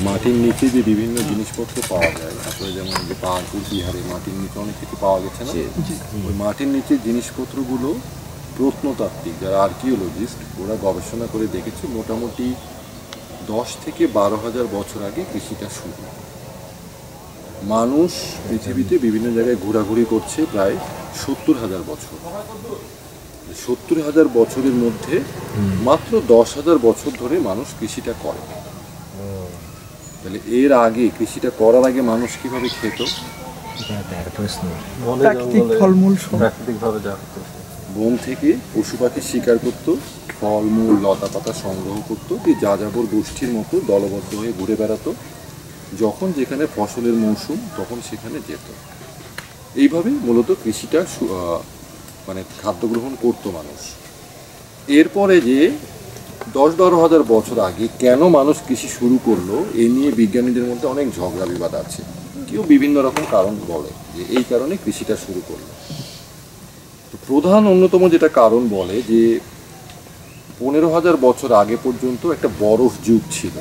মাটির নিচে যে বিভিন্ন জিনিসপত্র পাওয়া যায়, আসলে যেমন যে পাহাড়পুর বিহারে মাটির নিচে অনেক কিছু পাওয়া গেছে না, ওই মাটির নিচে জিনিসপত্রগুলো প্রত্নতাত্ত্বিক যারা আর্কিওলজিস্ট ওরা গবেষণা করে দেখেছে মোটামুটি 10 থেকে 12,000 বছর আগে কৃষিটা শুরু। মানুষ পৃথিবীতে বিভিন্ন জায়গায় ঘোরাঘুরি করছে প্রায় 70,000 বছর। 70,000 বছরের মধ্যে মাত্র 10,000 বছর ধরে মানুষ কৃষিটা করে। তাহলে এর আগে কৃষিটা করার আগে মানুষ কিভাবে খেত? বন থেকে পশু পাখি শিকার করতো, ফলমূল লতা পাতা সংগ্রহ করতো, যাযাবর গোষ্ঠীর মতো দলবদ্ধ হয়ে ঘুরে বেড়াতো, যখন যেখানে ফসলের মৌসুম তখন সেখানে যেত। এইভাবে মূলত কৃষিটা মানে খাদ্য গ্রহণ করতো মানুষ। এরপরে যে 10-12,000 বছর আগে কেন মানুষ কৃষি শুরু করলো এ নিয়ে বিজ্ঞানীদের মধ্যে অনেক ঝগড়া বিবাদ আছে। কেউ বিভিন্ন রকম কারণ বলে যে এই কারণে কৃষিটা শুরু করলো। প্রধান অন্যতম যেটা কারণ বলে যে 15,000 বছর আগে পর্যন্ত একটা বরফ যুগ ছিল।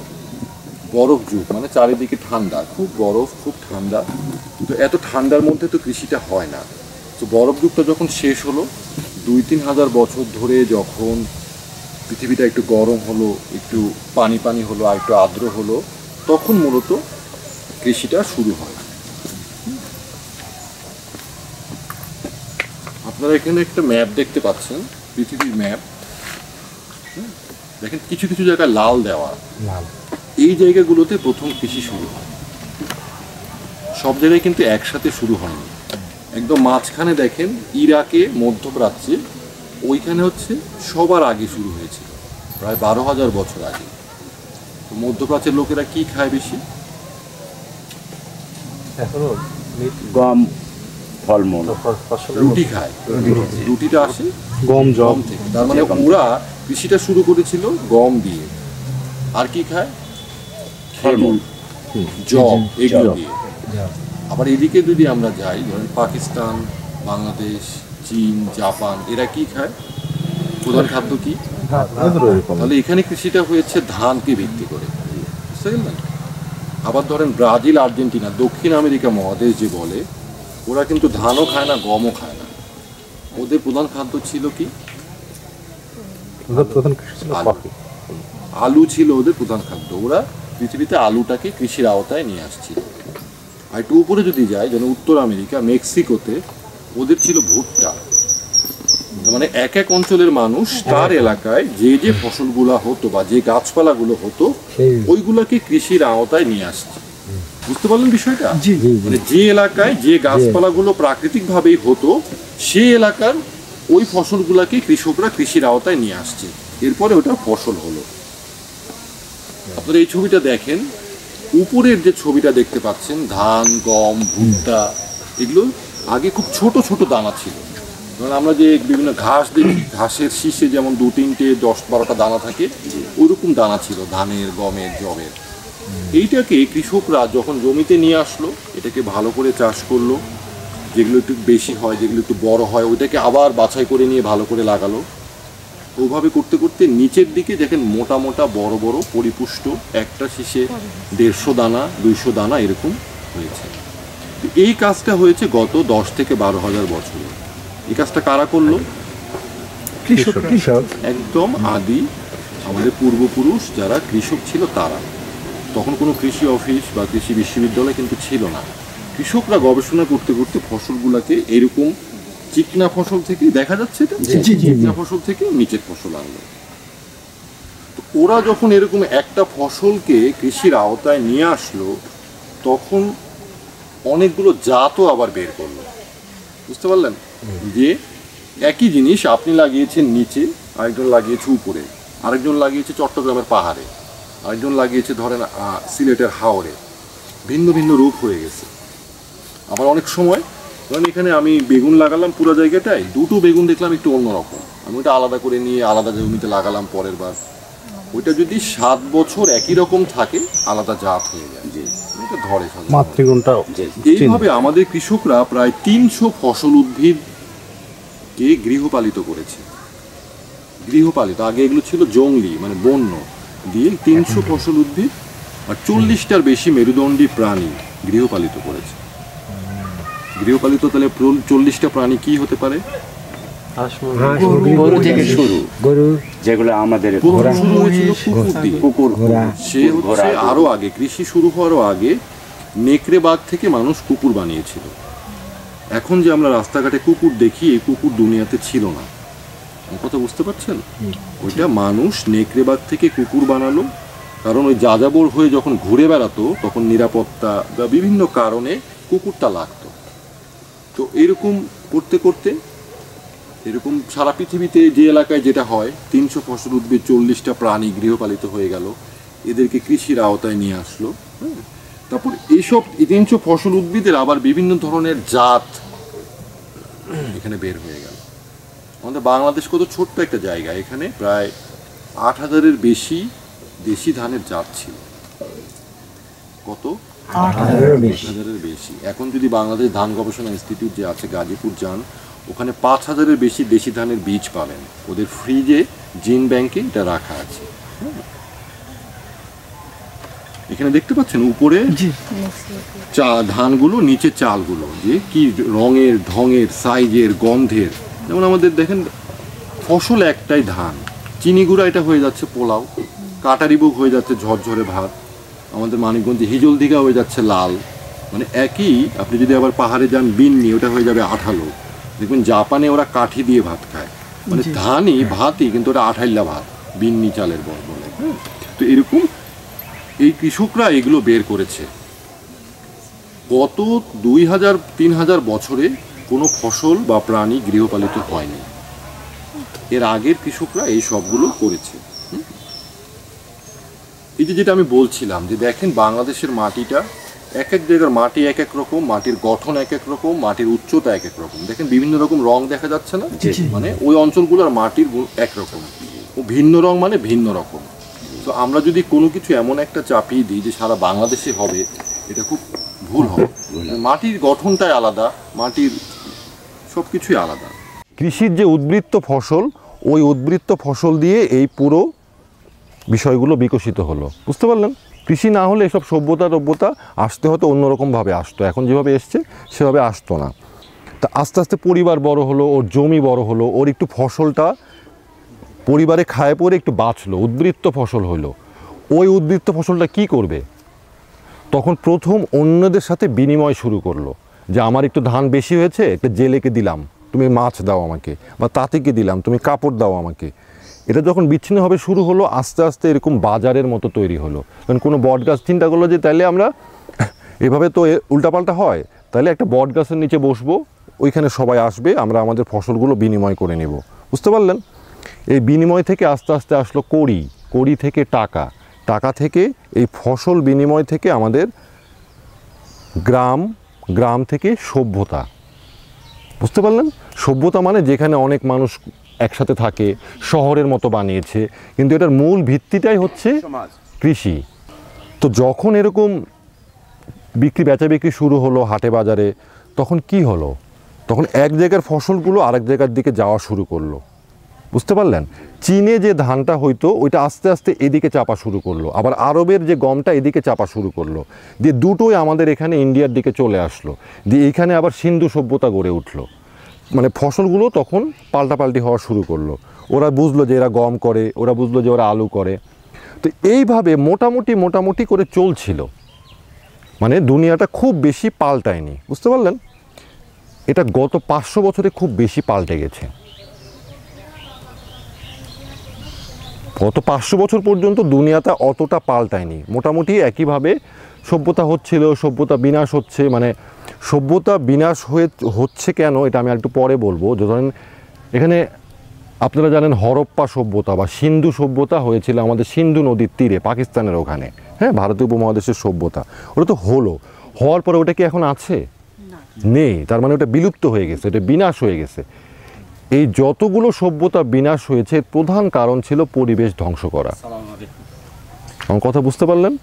বরফ যুগ মানে চারিদিকে ঠান্ডা, খুব বরফ, খুব ঠান্ডা। তো এত ঠান্ডার মধ্যে তো কৃষিটা হয় না। তো বরফ যুগটা যখন শেষ হলো, 2-3 হাজার বছর ধরে যখন পৃথিবীটা একটু গরম হলো, একটু পানি পানি হলো, আর একটু আর্দ্র হলো, তখন মূলত কৃষিটা শুরু হয়। আপনারা এখানে একটা ম্যাপ দেখতে পাচ্ছেন, পৃথিবীর ম্যাপ। দেখেন কিছু কিছু জায়গায় লাল দেওয়া, এই জায়গাগুলোতে প্রথম কৃষি শুরু হয়। সব জায়গায় কিন্তু একসাথে শুরু হয়নি। একদম মাঝখানে দেখেন ইরাকে, মধ্যপ্রাচ্যে, ওইখানে হচ্ছে সবার আগে শুরু হয়েছিল, প্রায় 12,000 বছর আগে। তো মধ্যপ্রাচ্যের লোকেরা কি খায় বেশি? এখনো গম, ফলমূল, রুটি খায়। রুটিটা আসে গম থেকে। তার মানে ওরা কৃষিটা শুরু করেছিল গম দিয়ে। আর কি খায়? ফলমূল, জব, এগুলো দিয়ে। আবার এদিকে যদি আমরা যাই, ধরেন পাকিস্তান, বাংলাদেশ, চীন, জাপান, এরা কি খায়? প্রধান খাদ্য কি? তাহলে এখানে কৃষিটা হয়েছে ধানকে ভিত্তি করে, বুঝতে গেলেন? আবার ধরেন ব্রাজিল, আর্জেন্টিনা, দক্ষিণ আমেরিকা মহাদেশ যে বলে, ওরা কিন্তু ধানও খায় না, গমও খায় না। ওদের প্রধান খাদ্য ছিল কি? আলু ছিল ওদের প্রধান খাদ্য। ওরা পৃথিবীতে আলুটাকে কৃষির আওতায় নিয়ে আসছিল। আর একটু উপরে যদি যাই, যেন উত্তর আমেরিকা, মেক্সিকোতে ওদের ছিল ভুট্টা। মানে এক এক অঞ্চলের মানুষ তার এলাকায় যে যে ফসলগুলা হতো বা যে গাছপালাগুলো হতো ওইগুলাকে কৃষির আওতায় নিয়ে আসছে। বুঝতে পারলেন বিষয়টা? মানে যে এলাকায় যে গাছপালাগুলো প্রাকৃতিক ভাবেই হতো সেই এলাকার ওই ফসলগুলাকে কৃষকরা কৃষির আওতায় নিয়ে আসছে, এরপরে ওটা ফসল হলো। আপনারা এই ছবিটা দেখেন, উপরের যে ছবিটা দেখতে পাচ্ছেন, ধান, গম, ভুট্টা, এগুলো আগে খুব ছোট ছোট দানা ছিল। ধরুন আমরা যে বিভিন্ন ঘাস দেখি, ঘাসের শীষে যেমন 2-3টে 10-12টা দানা থাকে, ওইরকম দানা ছিল ধানের, গমের, জবের। এইটাকে কৃষকরা যখন জমিতে নিয়ে আসলো, এটাকে ভালো করে চাষ করলো, যেগুলো একটু বেশি হয়, যেগুলো একটু বড় হয়, ওইটাকে আবার বাছাই করে নিয়ে ভালো করে লাগালো। ওইভাবে করতে করতে নিচের দিকে দেখেন মোটা মোটা বড় বড় পরিপুষ্ট একটা শীষে 150 দানা, 200 দানা এরকম হয়েছে। এই কাজটা হয়েছে গত 10 থেকে 12,000 বছরে। এই কাজটা কারা করলো? কৃষক। একদম আদি আমাদের পূর্বপুরুষ যারা কৃষক ছিল তারা। তখন কোনো কৃষি অফিস বা কৃষি বিশ্ববিদ্যালয় কিন্তু ছিল না। কৃষকরা গবেষণা করতে করতে ফসলগুলোকে এরকম চিকনা ফসল থেকে, দেখা যাচ্ছে এটা, চিকনা ফসল থেকে নিচের ফসল আনলো। ওরা যখন এরকম একটা ফসলকে কৃষির আওতায় নিয়ে আসলো, তখন অনেকগুলো জাতও আবার বের করলো। বুঝতে পারলেন? যে একই জিনিস আপনি লাগিয়েছেন নিচে, আরেকজন লাগিয়েছে উপরে, আরেকজন লাগিয়েছে চট্টগ্রামের পাহাড়ে, আরেকজন লাগিয়েছে ধরেন সিলেটের হাওরে। ভিন্ন ভিন্ন রূপ হয়ে গেছে। আবার অনেক সময় ধরেন এখানে আমি বেগুন লাগালাম পুরো জায়গাটায়, দুটো বেগুন দেখলাম একটু অন্যরকম, আমি ওটা আলাদা করে নিয়ে আলাদা জমিতে লাগালাম পরের বার। ওইটা যদি 7 বছর একই রকম থাকে, আলাদা জাত হয়ে যায়, এটা ধরে মাতৃগুণটা। এইভাবে আমাদের কৃষকরা প্রায় 300 ফসল উদ্ভিদকে গৃহপালিত করেছে। গৃহপালিত, আগে এগুলো ছিল জংলি, মানে বন্য দিয়ে 300 ফসল উদ্ভিদ আর 40টার বেশি মেরুদণ্ডী প্রাণী গৃহপালিত করেছে। গৃহপালিত তাহলে 40টা প্রাণী কি হতে পারে? গরু থেকে শুরু, গরু, যেগুলো আমাদের প্রথম শুরু হয়েছিল কুকুর দিয়ে। কুকুর, সে হচ্ছে আরো আগে, কৃষি শুরু হওয়ারও আগে নেকড়ে বাঘ থেকে মানুষ কুকুর বানিয়েছিল। এখন যে আমরা রাস্তাঘাটে কুকুর দেখি, এই কুকুর দুনিয়াতে ছিল না। কথা বুঝতে পারছেন? ওইটা মানুষ নেকড়ে বাঘ থেকে কুকুর বানালো, কারণ ওই যাযাবর হয়ে যখন ঘুরে বেড়াতো তখন নিরাপত্তা বা বিভিন্ন কারণে কুকুরটা লাগতো। তো এরকম করতে করতে এরকম সারা পৃথিবীতে যে এলাকায় যেটা হয়, 300 ফসল উদ্ভিদ, 40টা প্রাণী গৃহপালিত হয়ে গেল, এদেরকে কৃষির আওতায় নিয়ে আসলো। তারপর এইসব 300 ফসল উদ্ভিদের আবার বিভিন্ন ধরনের জাত এখানে বের হয়ে গেল। আমাদের বাংলাদেশ কত ছোট্ট একটা জায়গা, এখানে প্রায় 8,000-এর বেশি দেশি ধানের জাত ছিল। কত? 8,000-এর বেশি। এখন যদি বাংলাদেশ ধান গবেষণা ইনস্টিটিউট যে আছে গাজীপুর যান, ওখানে 5,000-এর বেশি দেশি ধানের বীজ পাবেন। ওদের ফ্রিজে জিন ব্যাংকে এটা রাখা আছে। এখানে দেখতে পাচ্ছেন উপরে ধানগুলো, নিচে চালগুলো, যে কি রঙের, ঢঙের, সাইজের, গন্ধের। যেমন আমাদের দেখেন ফসল একটাই ধান, চিনিগুড়া এটা হয়ে যাচ্ছে পোলাও, কাটারিবুক হয়ে যাচ্ছে ঝরঝরে ভাত, আমাদের মানিকগঞ্জে হিজল দিঘা হয়ে যাচ্ছে লাল। মানে একই, আপনি যদি আবার পাহাড়ে যান বিন্নি, ওটা হয়ে যাবে আঠালো। দেখবেন জাপানে ওরা কাঠি দিয়ে ভাত খায়, মানে ধানই ভাতই, কিন্তু ওটা আঠাইল্লা ভাত, বিন্নি চালের বলে। তো এরকম এই কৃষকরা এগুলো বের করেছে। গত 2,000-3,000 বছরে কোনো ফসল বা প্রাণী গৃহপালিত হয়নি। এর আগের কৃষকরা এই সবগুলো করেছে। এই যে যেটা আমি বলছিলাম, যে দেখেন বাংলাদেশের মাটিটা, এক এক জায়গার মাটি এক এক রকম, মাটির গঠন এক এক রকম, মাটির উচ্চতা এক এক রকম। দেখেন বিভিন্ন রকম রং দেখা যাচ্ছে না? মানে ওই অঞ্চলগুলোর মাটির একরকম, ও ভিন্ন রং মানে ভিন্ন রকম। তো আমরা যদি কোনো কিছু এমন একটা চাপিয়ে দিই যে সারা বাংলাদেশে হবে, এটা খুব ভুল হবে। মাটির গঠনটাই আলাদা, মাটির সব কিছুই আলাদা। কৃষির যে উদ্বৃত্ত ফসল, ওই উদ্বৃত্ত ফসল দিয়ে এই পুরো বিষয়গুলো বিকশিত হলো। বুঝতে পারলেন? কৃষি না হলে এসব সভ্যতা আসতে হতো অন্যরকমভাবে আসতো, এখন যেভাবে এসছে সেভাবে আসতো না। তা আস্তে আস্তে পরিবার বড় হলো, ওর জমি বড় হলো, ওর একটু ফসলটা পরিবারে খায় পরে একটু বাঁচলো, উদ্বৃত্ত ফসল হলো। ওই উদ্বৃত্ত ফসলটা কি করবে? তখন প্রথম অন্যদের সাথে বিনিময় শুরু করলো, যে আমার একটু ধান বেশি হয়েছে, একটা জেলেকে দিলাম, তুমি মাছ দাও আমাকে, বা তাঁতিকে দিলাম, তুমি কাপড় দাও আমাকে। এটা যখন বিচ্ছিন্ন হবে শুরু হলো, আস্তে আস্তে এরকম বাজারের মতো তৈরি হলো। কারণ কোনো বট গাছ চিন্তা করলো যে তাহলে আমরা এভাবে তো উল্টাপাল্টা হয়, তাহলে একটা বট গাছের নিচে বসবো, ওইখানে সবাই আসবে, আমরা আমাদের ফসলগুলো বিনিময় করে নেব। বুঝতে পারলেন? এই বিনিময় থেকে আস্তে আস্তে আসলো কড়ি, কড়ি থেকে টাকা, টাকা থেকে এই ফসল বিনিময় থেকে আমাদের গ্রাম, গ্রাম থেকে সভ্যতা। বুঝতে পারলেন? সভ্যতা মানে যেখানে অনেক মানুষ একসাথে থাকে, শহরের মতো বানিয়েছে, কিন্তু এটার মূল ভিত্তিটাই হচ্ছে কৃষি। তো যখন এরকম বেচা বিক্রি শুরু হলো হাটে বাজারে, তখন কি হলো? তখন এক জায়গার ফসলগুলো আরেক জায়গার দিকে যাওয়া শুরু করলো। বুঝতে পারলেন? চীনে যে ধানটা হইতো ওইটা আস্তে আস্তে এদিকে চাপা শুরু করলো, আবার আরবের যে গমটা এদিকে চাপা শুরু করলো, দিয়ে দুটোই আমাদের এখানে ইন্ডিয়ার দিকে চলে আসলো, দিয়ে এইখানে আবার সিন্ধু সভ্যতা গড়ে উঠলো। মানে ফসলগুলো তখন পাল্টাপাল্টি হওয়া শুরু করলো। ওরা বুঝলো যে এরা গম করে, ওরা বুঝলো যে ওরা আলু করে। তো এইভাবে মোটামুটি করে চলছিল। মানে দুনিয়াটা খুব বেশি পাল্টায়নি। বুঝতে পারলেন? এটা গত 500 বছরে খুব বেশি পাল্টে গেছে। গত 500 বছর পর্যন্ত দুনিয়াটা অতটা পাল্টায়নি, মোটামুটি একইভাবে সভ্যতা হচ্ছিল, সভ্যতা বিনাশ হচ্ছে। মানে সভ্যতা বিনাশ হচ্ছে কেন এটা আমি একটু পরে বলবো। ধরেন এখানে আপনারা জানেন হরপ্পা সভ্যতা বা সিন্ধু সভ্যতা হয়েছিল আমাদের সিন্ধু নদীর তীরে, পাকিস্তানের ওখানে, হ্যাঁ, ভারতীয় উপমহাদেশের সভ্যতা। ওটা তো হওয়ার পরে ওটা কি এখন আছে? নেই। তার মানে ওটা বিলুপ্ত হয়ে গেছে, এটা বিনাশ হয়ে গেছে। এই যতগুলো সভ্যতা বিনাশ হয়েছে প্রধান কারণ ছিল পরিবেশ ধ্বংস করা। আমার কথা বুঝতে পারলেন?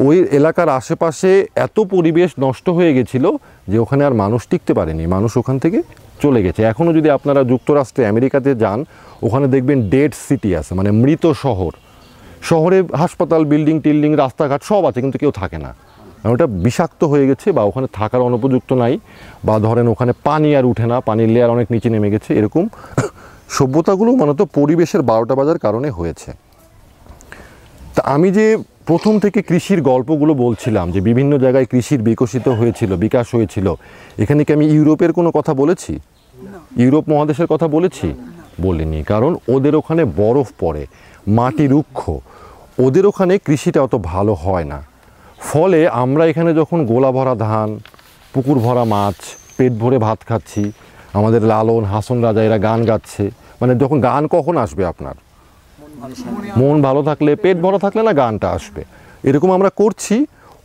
ওই এলাকার আশেপাশে এত পরিবেশ নষ্ট হয়ে গেছিল যে ওখানে আর মানুষ টিকতে পারেনি, মানুষ ওখান থেকে চলে গেছে। এখনও যদি আপনারা যুক্তরাষ্ট্রে, আমেরিকাতে যান, ওখানে দেখবেন ডেড সিটি আছে, মানে মৃত শহর। শহরে হাসপাতাল, বিল্ডিং টিল্ডিং, রাস্তাঘাট সব আছে, কিন্তু কেউ থাকে না, কারণ ওটা বিষাক্ত হয়ে গেছে বা ওখানে থাকার অনুপযুক্ত নাই, বা ধরেন ওখানে পানি আর উঠে না, পানির লেয়ার অনেক নিচে নেমে গেছে। এরকম সভ্যতাগুলো মূলত পরিবেশের 12টা বাজার কারণে হয়েছে। তা আমি যে প্রথম থেকে কৃষির গল্পগুলো বলছিলাম, যে বিভিন্ন জায়গায় কৃষির বিকশিত হয়েছিল, বিকাশ হয়েছিল, এখানে কি আমি ইউরোপের কোনো কথা বলেছি? ইউরোপ মহাদেশের কথা বলেছি? বলিনি, কারণ ওদের ওখানে বরফ পড়ে, মাটি রুক্ষ, ওদের ওখানে কৃষিটা অত ভালো হয় না। ফলে আমরা এখানে যখন গোলা ভরা ধান, পুকুর ভরা মাছ, পেট ভরে ভাত খাচ্ছি, আমাদের লালন হাসন রাজা এরা গান গাচ্ছে, মানে যখন গান কখন আসবে আপনার? মন ভালো থাকলে, পেট ভরা থাকলে না গানটা আসবে, এরকম আমরা করছি।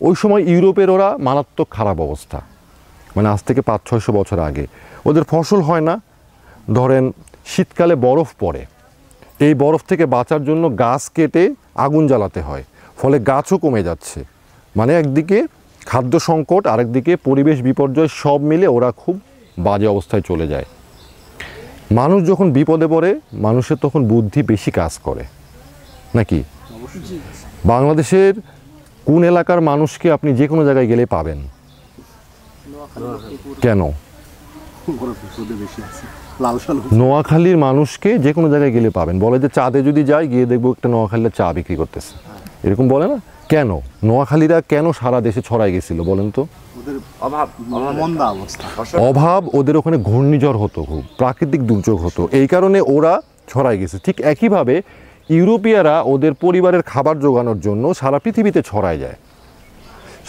ওই সময় ইউরোপের ওরা মারাত্মক খারাপ অবস্থা, মানে আজ থেকে 500-600 বছর আগে। ওদের ফসল হয় না, ধরেন শীতকালে বরফ পড়ে, এই বরফ থেকে বাঁচার জন্য গাছ কেটে আগুন জ্বালাতে হয়, ফলে গাছও কমে যাচ্ছে। মানে একদিকে খাদ্য সংকট, আরেকদিকে পরিবেশ বিপর্যয়, সব মিলে ওরা খুব বাজে অবস্থায় চলে যায়। মানুষ যখন বিপদে পড়ে, মানুষের তখন বুদ্ধি বেশি কাজ করে নাকি? বাংলাদেশের কোন এলাকার মানুষকে আপনি যে কোনো জায়গায় গেলে পাবেন? কেন? নোয়াখালীর মানুষকে যে কোনো জায়গায় গেলে পাবেন, বলে যে চাঁদে যদি যাই, গিয়ে দেখবো একটা নোয়াখালীর চা বিক্রি করতেছে, এরকম বলে না? কেন নোয়াখালীরা কেন সারা দেশে ছড়াই গেছিল বলেন তো? অভাব, ওদের ওখানে ঘূর্ণিঝড় হতো, খুব প্রাকৃতিক দুর্যোগ হতো, এই কারণে ওরা ছড়াই গেছে। ঠিক একইভাবে ইউরোপিয়ারা ওদের পরিবারের খাবার জোগানোর জন্য সারা পৃথিবীতে ছড়ায় যায়।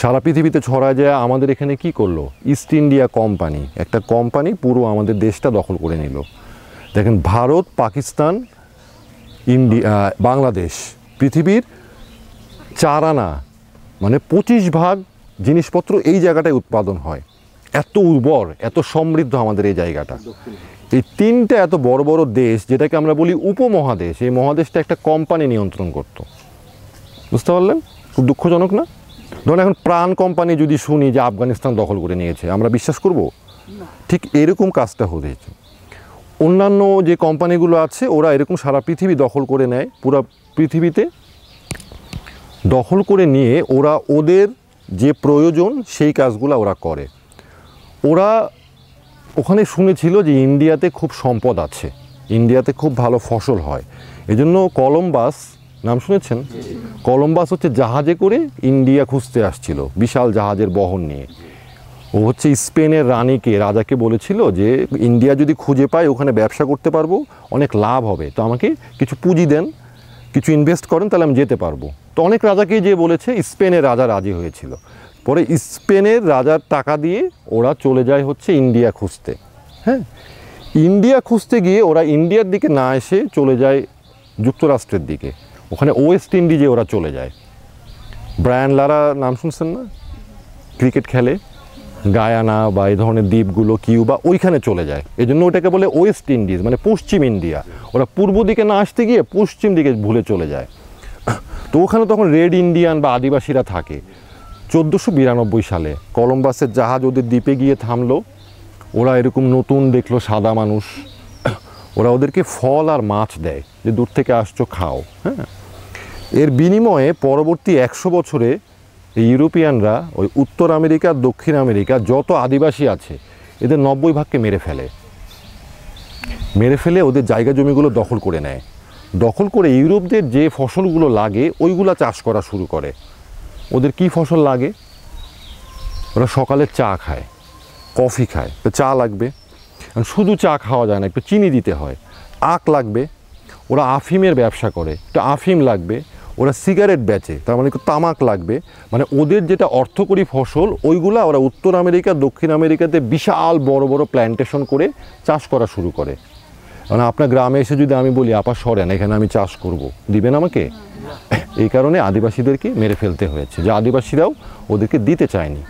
সারা পৃথিবীতে ছড়ায় যায়। আমাদের এখানে কি করলো? ইস্ট ইন্ডিয়া কোম্পানি, একটা কোম্পানি পুরো আমাদের দেশটা দখল করে নিল। দেখেন, ভারত, পাকিস্তান, ইন্ডিয়া, বাংলাদেশ পৃথিবীর 4 আনা, মানে 25% জিনিসপত্র এই জায়গাটায় উৎপাদন হয়। এত উর্বর, এত সমৃদ্ধ আমাদের এই জায়গাটা। এই 3টা এত বড় বড় দেশ, যেটাকে আমরা বলি উপমহাদেশ, এই মহাদেশটা একটা কোম্পানি নিয়ন্ত্রণ করত। বুঝতে পারলেন? খুব দুঃখজনক না? ধরুন এখন প্রাণ কোম্পানি যদি শুনি যে আফগানিস্তান দখল করে নিয়েছে, আমরা বিশ্বাস করব? ঠিক এরকম কাজটা হয়েছে। অন্যান্য যে কোম্পানিগুলো আছে, ওরা এরকম সারা পৃথিবী দখল করে নেয়। পুরো পৃথিবীতে দখল করে নিয়ে ওরা ওদের যে প্রয়োজন সেই কাজগুলো ওরা করে। ওরা ওখানে শুনেছিল যে ইন্ডিয়াতে খুব সম্পদ আছে, ইন্ডিয়াতে খুব ভালো ফসল হয়, এজন্য কলম্বাস নাম শুনেছেন? কলম্বাস হচ্ছে জাহাজে করে ইন্ডিয়া খুঁজতে আসছিল, বিশাল জাহাজের বহর নিয়ে। ও হচ্ছে স্পেনের রাজাকে বলেছিল যে ইন্ডিয়া যদি খুঁজে পাই, ওখানে ব্যবসা করতে পারবো, অনেক লাভ হবে, তো আমাকে কিছু পুঁজি দেন, কিছু ইনভেস্ট করেন, তাহলে আমি যেতে পারবো। তো অনেক রাজাকেই যে বলেছে, স্পেনের রাজা রাজি হয়েছিল। পরে স্পেনের রাজার টাকা দিয়ে ওরা চলে যায় হচ্ছে ইন্ডিয়া খুঁজতে। হ্যাঁ, ইন্ডিয়া খুঁজতে গিয়ে ওরা ইন্ডিয়ার দিকে না এসে চলে যায় যুক্তরাষ্ট্রের দিকে, ওখানে ওয়েস্ট ইন্ডিজে ওরা চলে যায়। ব্রায়ান লারা নাম শুনছেন না? ক্রিকেট খেলে, গায়ানা বা এই ধরনের দ্বীপগুলো, কিউবা, ওইখানে চলে যায়। এই জন্য ওটাকে বলে ওয়েস্ট ইন্ডিজ, মানে পশ্চিম ইন্ডিয়া। ওরা পূর্ব দিকে না আসতে গিয়ে পশ্চিম দিকে ভুলে চলে যায়। তো ওখানে তখন রেড ইন্ডিয়ান বা আদিবাসীরা থাকে। 1492 সালে কলম্বাসের জাহাজ ওদের দ্বীপে গিয়ে থামলো। ওরা এরকম নতুন দেখলো সাদা মানুষ, ওরা ওদেরকে ফল আর মাছ দেয়, যে দূর থেকে আসছো খাও। হ্যাঁ, এর বিনিময়ে পরবর্তী 100 বছরে ইউরোপিয়ানরা ওই উত্তর আমেরিকা, দক্ষিণ আমেরিকা যত আদিবাসী আছে, এদের 90% মেরে ফেলে ওদের জায়গা জমিগুলো দখল করে নেয়। দখল করে ইউরোপদের যে ফসলগুলো লাগে ওইগুলো চাষ করা শুরু করে। ওদের কি ফসল লাগে? ওরা সকালে চা খায়, কফি খায়, তো চা লাগবে, শুধু চা খাওয়া যায় না, একটু চিনি দিতে হয়। আখ লাগবে, ওরা আফিমের ব্যবসা করে, একটু আফিম লাগবে। ওরা সিগারেট বেচে, তার মানে একটু তামাক লাগবে। মানে ওদের যেটা অর্থকরী ফসল, ওইগুলা ওরা উত্তর আমেরিকা, দক্ষিণ আমেরিকাতে বিশাল বড় বড় প্ল্যান্টেশন করে চাষ করা শুরু করে। মানে আপনার গ্রামে এসে যদি আমি বলি, আপা সরেন, এখানে আমি চাষ করব, দিবেন আমাকে? এই কারণে আদিবাসীদেরকে মেরে ফেলতে হয়েছে, যে আদিবাসীরাও ওদেরকে দিতে চায়নি।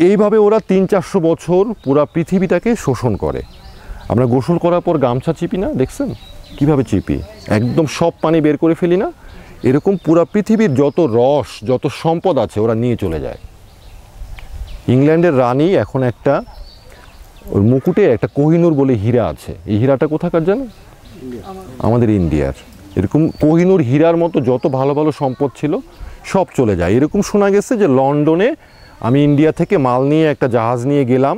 এইভাবে ওরা 300-400 বছর পুরা পৃথিবীটাকে শোষণ করে। আমরা গোসল করার পর গামছা চিপি না, দেখছেন কিভাবে চিপি? একদম সব পানি বের করে ফেলি না? এরকম পুরা পৃথিবীর যত রস, যত সম্পদ আছে ওরা নিয়ে চলে যায়। ইংল্যান্ডের রানী এখন একটা, ওর মুকুটে একটা কোহিনূর বলে হীরা আছে। এই হীরাটা কোথাকার জানেন? আমাদের ইন্ডিয়ার। এরকম কোহিনূর হীরার মতো যত ভালো ভালো সম্পদ ছিল সব চলে যায়। এরকম শোনা গেছে যে লন্ডনে আমি ইন্ডিয়া থেকে মাল নিয়ে একটা জাহাজ নিয়ে গেলাম,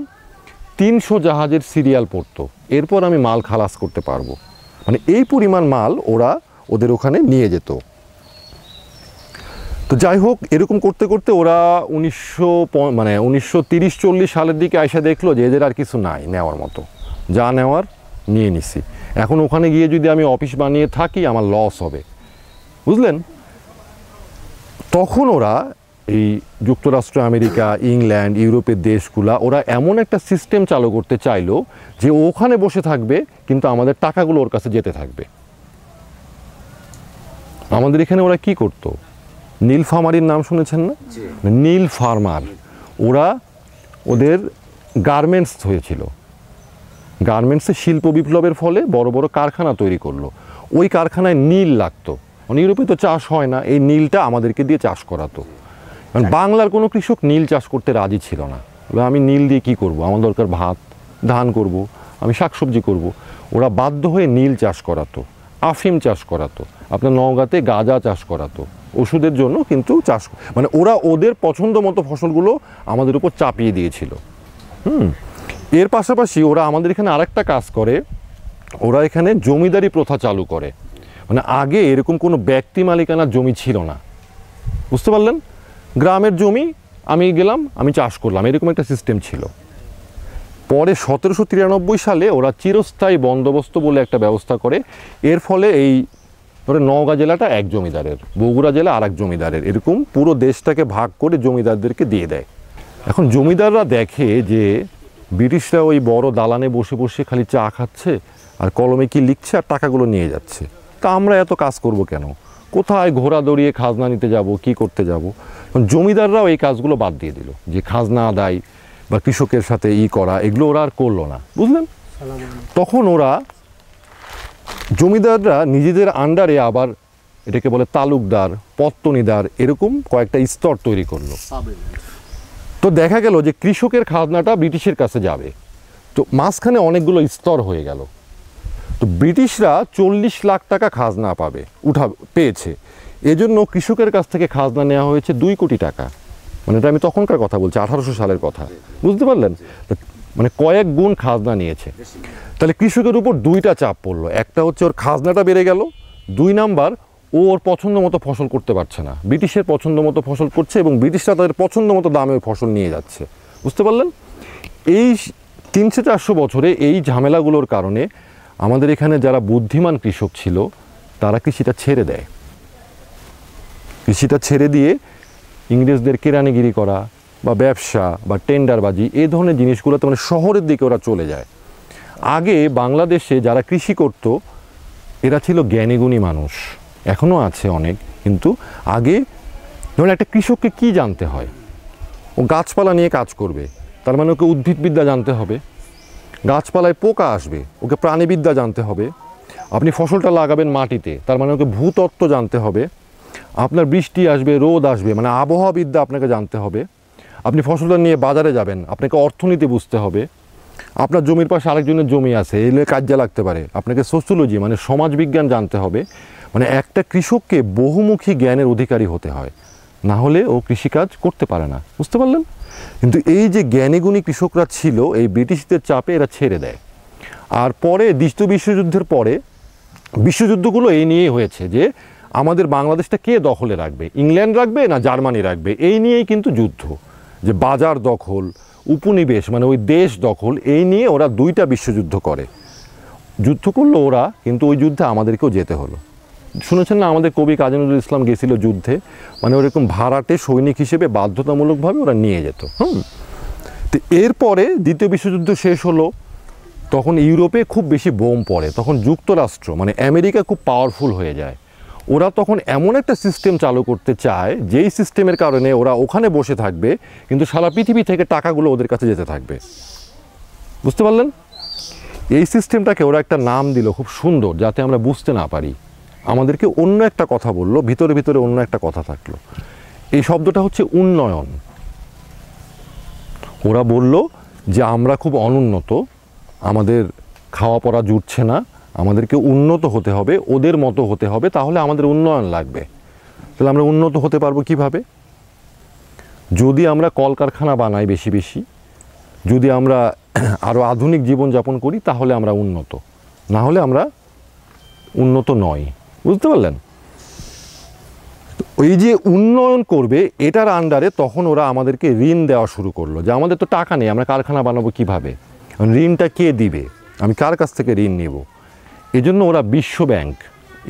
300 জাহাজের সিরিয়াল পড়তো, এরপর আমি মাল খালাস করতে পারবো। মানে এই পরিমাণ মাল ওরা ওদের ওখানে নিয়ে যেত। তো যাই হোক, এরকম করতে করতে ওরা 1930-40 সালের দিকে আইসা দেখলো যে এদের আর কিছু নাই নেওয়ার মতো, যা নেওয়ার নিয়ে নিছি। এখন ওখানে গিয়ে যদি আমি অফিস বানিয়ে থাকি আমার লস হবে, বুঝলেন? তখন ওরা এই যুক্তরাষ্ট্র, আমেরিকা, ইংল্যান্ড, ইউরোপের দেশগুলা ওরা এমন একটা সিস্টেম চালু করতে চাইলো যে ওখানে বসে থাকবে কিন্তু আমাদের টাকাগুলো ওর কাছে যেতে থাকবে। আমাদের এখানে ওরা কি করতো, নীলফামারীর নাম শুনেছেন না? নীল ফার্মার, ওরা ওদের গার্মেন্টস হয়েছিল, গার্মেন্টসে শিল্প বিপ্লবের ফলে বড় বড় কারখানা তৈরি করলো। ওই কারখানায় নীল লাগতো, মানে ইউরোপে তো চাষ হয় না, এই নীলটা আমাদেরকে দিয়ে চাষ করাতো। কারণ বাংলার কোনো কৃষক নীল চাষ করতে রাজি ছিল না। আমি নীল দিয়ে কি করব, আমার দরকার ভাত, ধান করব, আমি শাকসবজি করব। ওরা বাধ্য হয়ে নীল চাষ করাতো, আফিম চাষ করাতো, আপনার নওগাঁতে গাঁজা চাষ করাতো ওষুধের জন্য, কিন্তু চাষ মানে ওরা ওদের পছন্দ মতো ফসলগুলো আমাদের উপর চাপিয়ে দিয়েছিল। এর পাশাপাশি ওরা আমাদের এখানে আরেকটা কাজ করে, ওরা এখানে জমিদারি প্রথা চালু করে। মানে আগে এরকম কোনো ব্যক্তি মালিকানার জমি ছিল না, বুঝতে পারলেন? গ্রামের জমি আমি গেলাম, আমি চাষ করলাম, এরকম একটা সিস্টেম ছিল। পরে 1793 সালে ওরা চিরস্থায়ী বন্দোবস্ত বলে একটা ব্যবস্থা করে। এর ফলে এই ধরে নওগাঁ জেলাটা এক জমিদারের, বগুড়া জেলা আর এক জমিদারের, এরকম পুরো দেশটাকে ভাগ করে জমিদারদেরকে দিয়ে দেয়। এখন জমিদাররা দেখে যে ব্রিটিশরা ওই বড় দালানে বসে বসে খালি চা খাচ্ছে আর কলমে কি লিখছে আর টাকাগুলো নিয়ে যাচ্ছে, তা আমরা এত কাজ করব কেন, কোথায় ঘোড়া দৌড়িয়ে খাজনা নিতে যাব, কি করতে যাব? জমিদাররাও এই কাজগুলো বাদ দিয়ে দিল, যে খাজনা আদায় বা কৃষকের সাথে করা, এগুলো ওরা আর করলো না, বুঝলেন? তখন ওরা জমিদাররা নিজেদের আন্ডারে আবার এটাকে বলে তালুকদার, পত্তনিদার, এরকম কয়েকটা স্তর তৈরি করলো। তো দেখা গেল যে কৃষকের খাজনাটা ব্রিটিশের কাছে যাবে, তো মাঝখানে অনেকগুলো স্তর হয়ে গেল। তো ব্রিটিশরা 40 লাখ টাকা খাজনা পেয়েছে, এজন্য কৃষকের কাছ থেকে খাজনা নেওয়া হয়েছে 2 কোটি টাকা। মানে এটা আমি তখনকার কথা বলছি, 1800 সালের কথা, বুঝতে পারলেন? মানে কয়েক গুণ খাজনা নিয়েছে। তাহলে কৃষকের উপর 2টা চাপ পড়লো, একটা হচ্ছে ওর খাজনাটা বেড়ে গেল, 2 নাম্বার ওর পছন্দ মতো ফসল করতে পারছে না, ব্রিটিশের পছন্দ মতো ফসল করছে এবং ব্রিটিশরা তাদের পছন্দ মতো দামে ওই ফসল নিয়ে যাচ্ছে, বুঝতে পারলেন? এই 300-400 বছরে এই ঝামেলাগুলোর কারণে আমাদের এখানে যারা বুদ্ধিমান কৃষক ছিল তারা কৃষিটা ছেড়ে দেয়। কৃষিটা ছেড়ে দিয়ে ইংরেজদের কেরানিগিরি করা বা ব্যবসা বা টেন্ডারবাজি এই ধরনের জিনিসগুলোতে মানে শহরের দিকে ওরা চলে যায়। আগে বাংলাদেশে যারা কৃষি করত এরা ছিল জ্ঞানীগুণী মানুষ, এখনও আছে অনেক, কিন্তু আগে ধরুন একটা কৃষককে কি জানতে হয়, ও গাছপালা নিয়ে কাজ করবে, তার মানে ওকে উদ্ভিদবিদ্যা জানতে হবে, গাছপালায় পোকা আসবে ওকে প্রাণীবিদ্যা জানতে হবে, আপনি ফসলটা লাগাবেন মাটিতে তার মানে ওকে ভূতত্ত্ব জানতে হবে, আপনার বৃষ্টি আসবে রোদ আসবে মানে আবহাওয়াবিদ্যা আপনাকে জানতে হবে, আপনি ফসলটা নিয়ে বাজারে যাবেন আপনাকে অর্থনীতি বুঝতে হবে, আপনার জমির পাশে আরেকজনের জমি আছে এলে কাজে লাগতে পারে, আপনাকে সোশ্যোলজি মানে সমাজবিজ্ঞান জানতে হবে। মানে একটা কৃষককে বহুমুখী জ্ঞানের অধিকারী হতে হয়, না হলে ও কৃষিকাজ করতে পারে না, বুঝতে পারলেন? কিন্তু এই যে জ্ঞানীগুণী কৃষকরা ছিল এই ব্রিটিশদের চাপে এরা ছেড়ে দেয়। আর পরে দ্বিতীয় বিশ্বযুদ্ধের পরে বিশ্বযুদ্ধগুলো এই নিয়েই হয়েছে যে আমাদের বাংলাদেশটা কে দখলে রাখবে, ইংল্যান্ড রাখবে না জার্মানি রাখবে, এই নিয়েই কিন্তু যুদ্ধ, যে বাজার দখল, উপনিবেশ মানে ওই দেশ দখল, এই নিয়ে ওরা 2টা বিশ্বযুদ্ধ করে। যুদ্ধ করলো ওরা, কিন্তু ওই যুদ্ধে আমাদেরকেও যেতে হলো। শুনেছেন না আমাদের কবি কাজী নজরুল ইসলাম গেছিল যুদ্ধে, মানে ওরকম ভাড়াটে সৈনিক হিসেবে বাধ্যতামূলকভাবে ওরা নিয়ে যেত। তো এরপরে দ্বিতীয় বিশ্বযুদ্ধ শেষ হলো, তখন ইউরোপে খুব বেশি বোম পড়ে, তখন যুক্তরাষ্ট্র মানে আমেরিকা খুব পাওয়ারফুল হয়ে যায়। ওরা তখন এমন একটা সিস্টেম চালু করতে চায় যেই সিস্টেমের কারণে ওরা ওখানে বসে থাকবে কিন্তু সারা পৃথিবী থেকে টাকাগুলো ওদের কাছে যেতে থাকবে, বুঝতে পারলেন? এই সিস্টেমটাকে ওরা একটা নাম দিল খুব সুন্দর, যাতে আমরা বুঝতে না পারি। আমাদেরকে অন্য একটা কথা বললো, ভিতরে ভিতরে অন্য একটা কথা থাকলো। এই শব্দটা হচ্ছে উন্নয়ন। ওরা বলল যে আমরা খুব অনুন্নত, আমাদের খাওয়া পড়া জুটছে না, আমাদেরকে উন্নত হতে হবে, ওদের মতো হতে হবে, তাহলে আমাদের উন্নয়ন লাগবে। তাহলে আমরা উন্নত হতে পারবো কিভাবে? যদি আমরা কলকারখানা বানাই বেশি বেশি, যদি আমরা আরও আধুনিক জীবনযাপন করি, তাহলে আমরা উন্নত, না হলে আমরা উন্নত নই। বুঝতে পারলেন? ওই যে উন্নয়ন করবে এটার আন্ডারে তখন ওরা আমাদেরকে ঋণ দেওয়া শুরু করলো, যে আমাদের তো টাকা নেই, আমরা কারখানা বানাবো কিভাবে, ঋণটা কে দিবে, আমি কার কাছ থেকে ঋণ নেব? এজন্য ওরা বিশ্ব bank,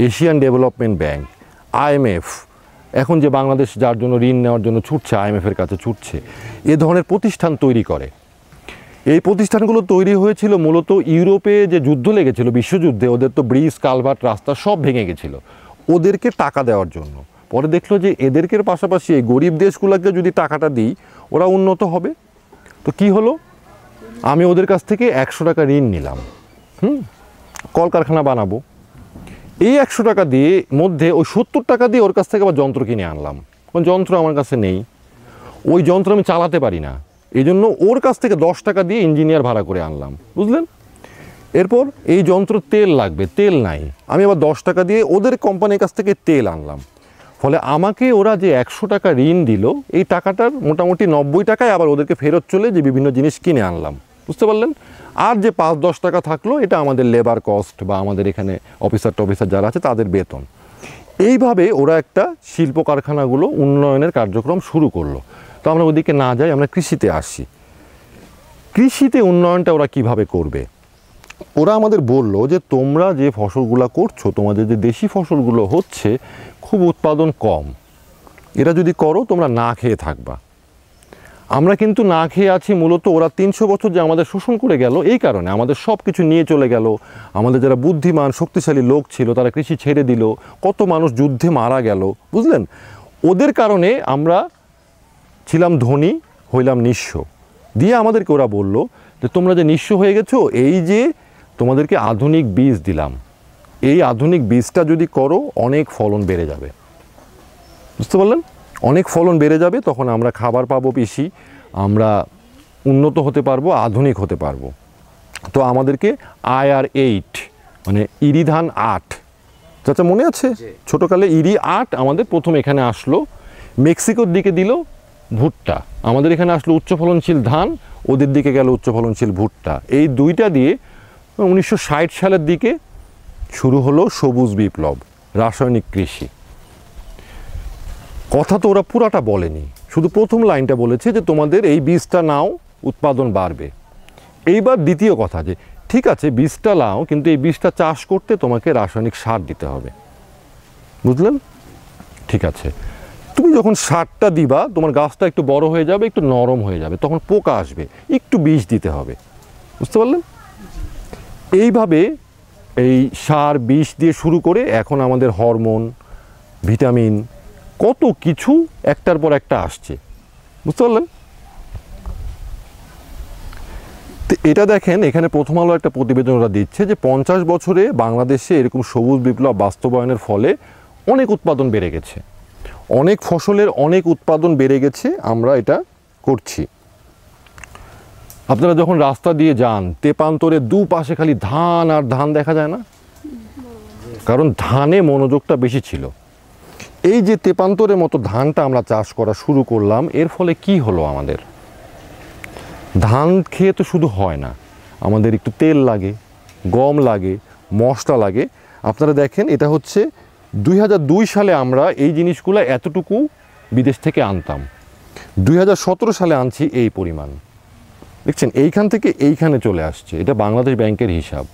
Asian development bank, IMF, এখন যে বাংলাদেশ যার জন্য ঋণ নেওয়ার জন্য ছুটছে, IMF-এর কাছে ছুটছে, এ ধরনের প্রতিষ্ঠান তৈরি করে। এই প্রতিষ্ঠানগুলো তৈরি হয়েছিল মূলত ইউরোপে যে যুদ্ধ লেগেছিল, বিশ্বযুদ্ধে, ওদের তো ব্রিজ, কালভার্ট, রাস্তা সব ভেঙে গেছিলো, ওদেরকে টাকা দেওয়ার জন্য। পরে দেখলো যে এদেরকে পাশাপাশি এই গরিব দেশগুলোকে যদি টাকাটা দিই, ওরা উন্নত হবে। তো কি হলো, আমি ওদের কাছ থেকে 100 টাকা ঋণ নিলাম, কলকারখানা বানাবো। এই 100 টাকা দিয়ে মধ্যে ওই 70 টাকা দিয়ে ওর কাছ থেকে আবার যন্ত্র কিনে আনলাম, কোন যন্ত্র আমার কাছে নেই, ওই যন্ত্র আমি চালাতে পারি না, এই জন্য ওর কাছ থেকে 10 টাকা দিয়ে ইঞ্জিনিয়ার ভাড়া করে আনলাম। বুঝলেন? এরপর এই যন্ত্র তেল লাগবে, তেল নাই, আমি আবার 10 টাকা দিয়ে ওদের কোম্পানির কাছ থেকে তেল আনলাম। ফলে আমাকে ওরা যে 100 টাকা ঋণ দিল, এই টাকাটার মোটামুটি 90 টাকায় আবার ওদেরকে ফেরত চলে যে বিভিন্ন জিনিস কিনে আনলাম। বুঝতে পারলেন? আর যে 5-10 টাকা থাকলো, এটা আমাদের লেবার কস্ট বা আমাদের এখানে অফিসার যারা আছে তাদের বেতন। এইভাবে ওরা একটা শিল্প কারখানাগুলো উন্নয়নের কার্যক্রম শুরু করলো। তো আমরা ওদিকে না যাই, আমরা কৃষিতে আসি। কৃষিতে উন্নয়নটা ওরা কিভাবে করবে? ওরা আমাদের বলল যে তোমরা যে ফসলগুলো করছো, তোমাদের যে দেশি ফসলগুলো হচ্ছে, খুব উৎপাদন কম, এরা যদি করো তোমরা না খেয়ে থাকবা। আমরা কিন্তু না খেয়ে আছি মূলত ওরা 300 বছর যে আমাদের শোষণ করে গেল, এই কারণে আমাদের সব কিছু নিয়ে চলে গেল। আমাদের যারা বুদ্ধিমান শক্তিশালী লোক ছিল তারা কৃষি ছেড়ে দিল, কত মানুষ যুদ্ধে মারা গেল। বুঝলেন? ওদের কারণে আমরা ছিলাম ধনী, হইলাম নিঃস্ব। দিয়ে আমাদেরকে ওরা বলল যে তোমরা যে নিঃস্ব হয়ে গেছো, এই যে তোমাদেরকে আধুনিক বীজ দিলাম, এই আধুনিক বীজটা যদি করো অনেক ফলন বেড়ে যাবে। বুঝতে পারলেন? অনেক ফলন বেড়ে যাবে, তখন আমরা খাবার পাবো বেশি, আমরা উন্নত হতে পারবো, আধুনিক হতে পারবো। তো আমাদেরকে IR8 মানে ইরি ধান 8, চাচা মনে আছে? ছোটোকালে ইরি 8 আমাদের প্রথম এখানে আসলো, মেক্সিকোর দিকে দিল ভুট্টা, আমাদের এখানে আসলো উচ্চ ফলনশীল ধান, ওদের দিকে গেল উচ্চ ফলনশীল ভুট্টা। এই দুইটা দিয়ে 1960 সালের দিকে শুরু হলো সবুজ বিপ্লব, রাসায়নিক কৃষি। কথা তো ওরা পুরাটা বলেনি, শুধু প্রথম লাইনটা বলেছে যে তোমাদের এই বীজটা নাও, উৎপাদন বাড়বে। এইবার দ্বিতীয় কথা, যে ঠিক আছে বীজটা নাও, কিন্তু এই বীজটা চাষ করতে তোমাকে রাসায়নিক সার দিতে হবে। বুঝলেন? ঠিক আছে, তুমি যখন সারটা দিবা, তোমার গাছটা একটু বড় হয়ে যাবে, একটু নরম হয়ে যাবে, তখন পোকা আসবে, একটু বিষ দিতে হবে। বুঝতে পারলেন? এইভাবে এই সার বিষ দিয়ে শুরু করে এখন আমাদের হরমোন, ভিটামিন, কত কিছু একটার পর একটা আসছে। বুঝতে পারলেন? তো এটা দেখেন, এখানে প্রথম আলো একটা প্রতিবেদন ওরা দিচ্ছে যে 50 বছরে বাংলাদেশে এরকম সবুজ বিপ্লব বাস্তবায়নের ফলে অনেক উৎপাদন বেড়ে গেছে, অনেক ফসলের অনেক উৎপাদন বেড়ে গেছে, আমরা এটা করছি। আপনারা যখন রাস্তা দিয়ে যান, তেপান্তরে দুপাশে খালি ধান আর ধান দেখা যায় না? কারণ ধানে মনোযোগটা বেশি ছিল। এই যে তেপান্তরের মতো ধানটা আমরা চাষ করা শুরু করলাম, এর ফলে কি হলো? আমাদের ধান খেয়ে তো শুধু হয় না, আমাদের একটু তেল লাগে, গম লাগে, মশলা লাগে। আপনারা দেখেন, এটা হচ্ছে 2002 সালে আমরা এই জিনিসগুলো এতটুকু বিদেশ থেকে আনতাম, 2017 সালে আনছি এই পরিমাণ। দেখছেন, এইখান থেকে এইখানে চলে আসছে, এটা বাংলাদেশ ব্যাংকের হিসাব।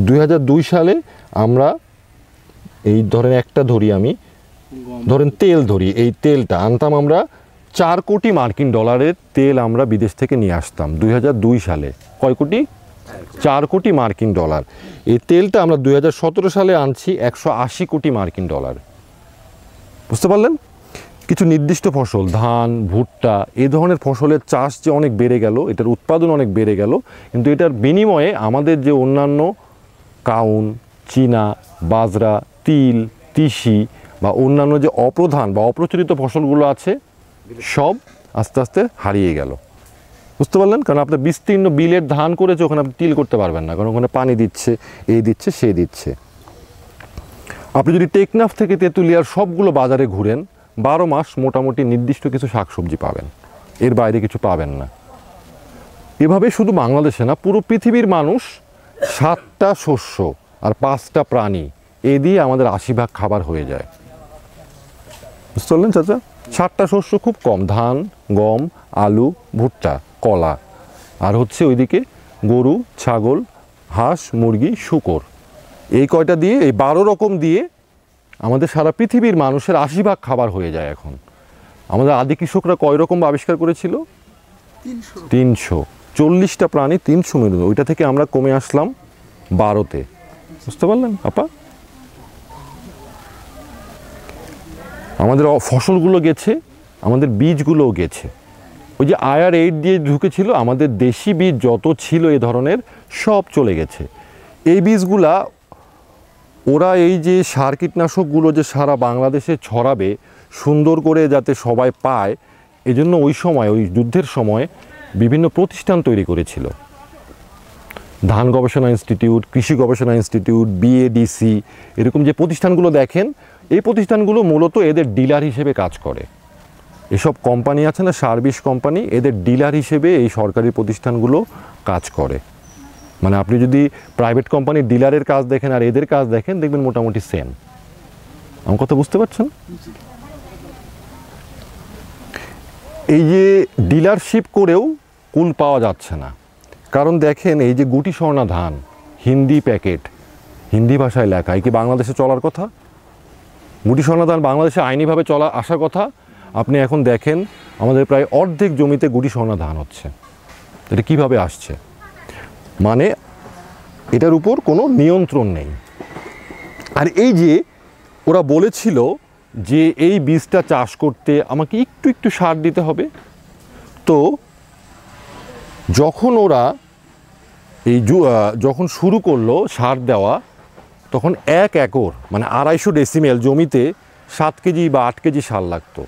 2002 সালে আমরা এই ধরেন একটা ধরি, আমি ধরেন তেল ধরি, এই তেলটা আনতাম আমরা 4 কোটি মার্কিন ডলারের তেল আমরা বিদেশ থেকে নিয়ে আসতাম 2002 সালে। কয় কোটি? 4 কোটি মার্কিন ডলার। এই তেলটা আমরা 2017 সালে আনছি 180 কোটি মার্কিন ডলার। বুঝতে পারলেন? কিছু নির্দিষ্ট ফসল, ধান, ভুট্টা, এই ধরনের ফসলের চাষ যে অনেক বেড়ে গেল, এটার উৎপাদন অনেক বেড়ে গেল, কিন্তু এটার বিনিময়ে আমাদের যে অন্যান্য কাউন, চীনা, বাজরা, তিল, তিসি বা অন্যান্য যে অপ্রধান বা অপ্রচলিত ফসলগুলো আছে, সব আস্তে আস্তে হারিয়ে গেল। বুঝতে পারলেন? কারণ আপনার বিস্তীর্ণ বিলের ধান করেছে, ওখানে আপনি তিল করতে পারবেন না, কারণ ওখানে পানি দিচ্ছে, এই দিচ্ছে, সে দিচ্ছে। আপনি যদি টেকনাফ থেকে তেঁতুলিয়ার সবগুলো বাজারে ঘুরেন, 12 মাস মোটামুটি নির্দিষ্ট কিছু শাকসবজি পাবেন, এর বাইরে কিছু পাবেন না। এভাবে শুধু বাংলাদেশে না, পুরো পৃথিবীর মানুষ 7টা শস্য আর 5টা প্রাণী, এ দিয়ে আমাদের 80% খাবার হয়ে যায়। বুঝতে পারলেন চাচা? 7টা শস্য খুব কম, ধান, গম, আলু, ভুট্টা, কলা, আর হচ্ছে ওইদিকে গরু, ছাগল, হাঁস, মুরগি, শূকর, এই কয়টা দিয়ে, এই 12 রকম দিয়ে আমাদের সারা পৃথিবীর মানুষের 80% খাবার হয়ে যায় এখন। আমাদের আদি কৃষকরা কয় রকম আবিষ্কার করেছিল? 340টা প্রাণী, 300 মেরু, ওইটা থেকে আমরা কমে আসলাম 12-তে। বুঝতে পারলেন আপা? আমাদের ফসলগুলো গেছে, আমাদের বীজগুলোও গেছে। ওই যে IR-8 দিয়ে ঢুকেছিল, আমাদের দেশি বীজ যত ছিল এ ধরনের সব চলে গেছে। এই বীজগুলা ওরা এই যে সার কীটনাশকগুলো যে সারা বাংলাদেশে ছড়াবে সুন্দর করে যাতে সবাই পায়, এজন্য ওই সময়, ওই যুদ্ধের সময় বিভিন্ন প্রতিষ্ঠান তৈরি করেছিল। ধান গবেষণা ইনস্টিটিউট, কৃষি গবেষণা ইনস্টিটিউট, BADC, এরকম যে প্রতিষ্ঠানগুলো দেখেন, এই প্রতিষ্ঠানগুলো মূলত এদের ডিলার হিসেবে কাজ করে। এসব কোম্পানি আছে না, সার্ভিস কোম্পানি, এদের ডিলার হিসেবে এই সরকারি প্রতিষ্ঠানগুলো কাজ করে। মানে আপনি যদি প্রাইভেট কোম্পানির ডিলারের কাজ দেখেন আর এদের কাজ দেখেন, দেখবেন মোটামুটি সেম। আমার কথা বুঝতে পারছেন? এই যে ডিলারশিপ করেও কুল পাওয়া যাচ্ছে না, কারণ দেখেন এই যে গুটি স্বর্ণা ধান, হিন্দি প্যাকেট, হিন্দি ভাষায় লেখা, এই কি বাংলাদেশে চলার কথা? গুটি স্বর্ণা ধান বাংলাদেশে আইনিভাবে আসার কথা। আপনি এখন দেখেন আমাদের প্রায় অর্ধেক জমিতে গুটি স্বর্ণা ধান হচ্ছে। এটা কিভাবে আসছে? মানে এটার উপর কোনো নিয়ন্ত্রণ নেই। আর এই যে ওরা বলেছিল যে এই বীজটা চাষ করতে আমাকে একটু একটু সার দিতে হবে, তো যখন ওরা এই যখন শুরু করলো সার দেওয়া, তখন 1 একর মানে 250 ডেসিমেল জমিতে 7 কেজি বা 8 কেজি সার লাগতো।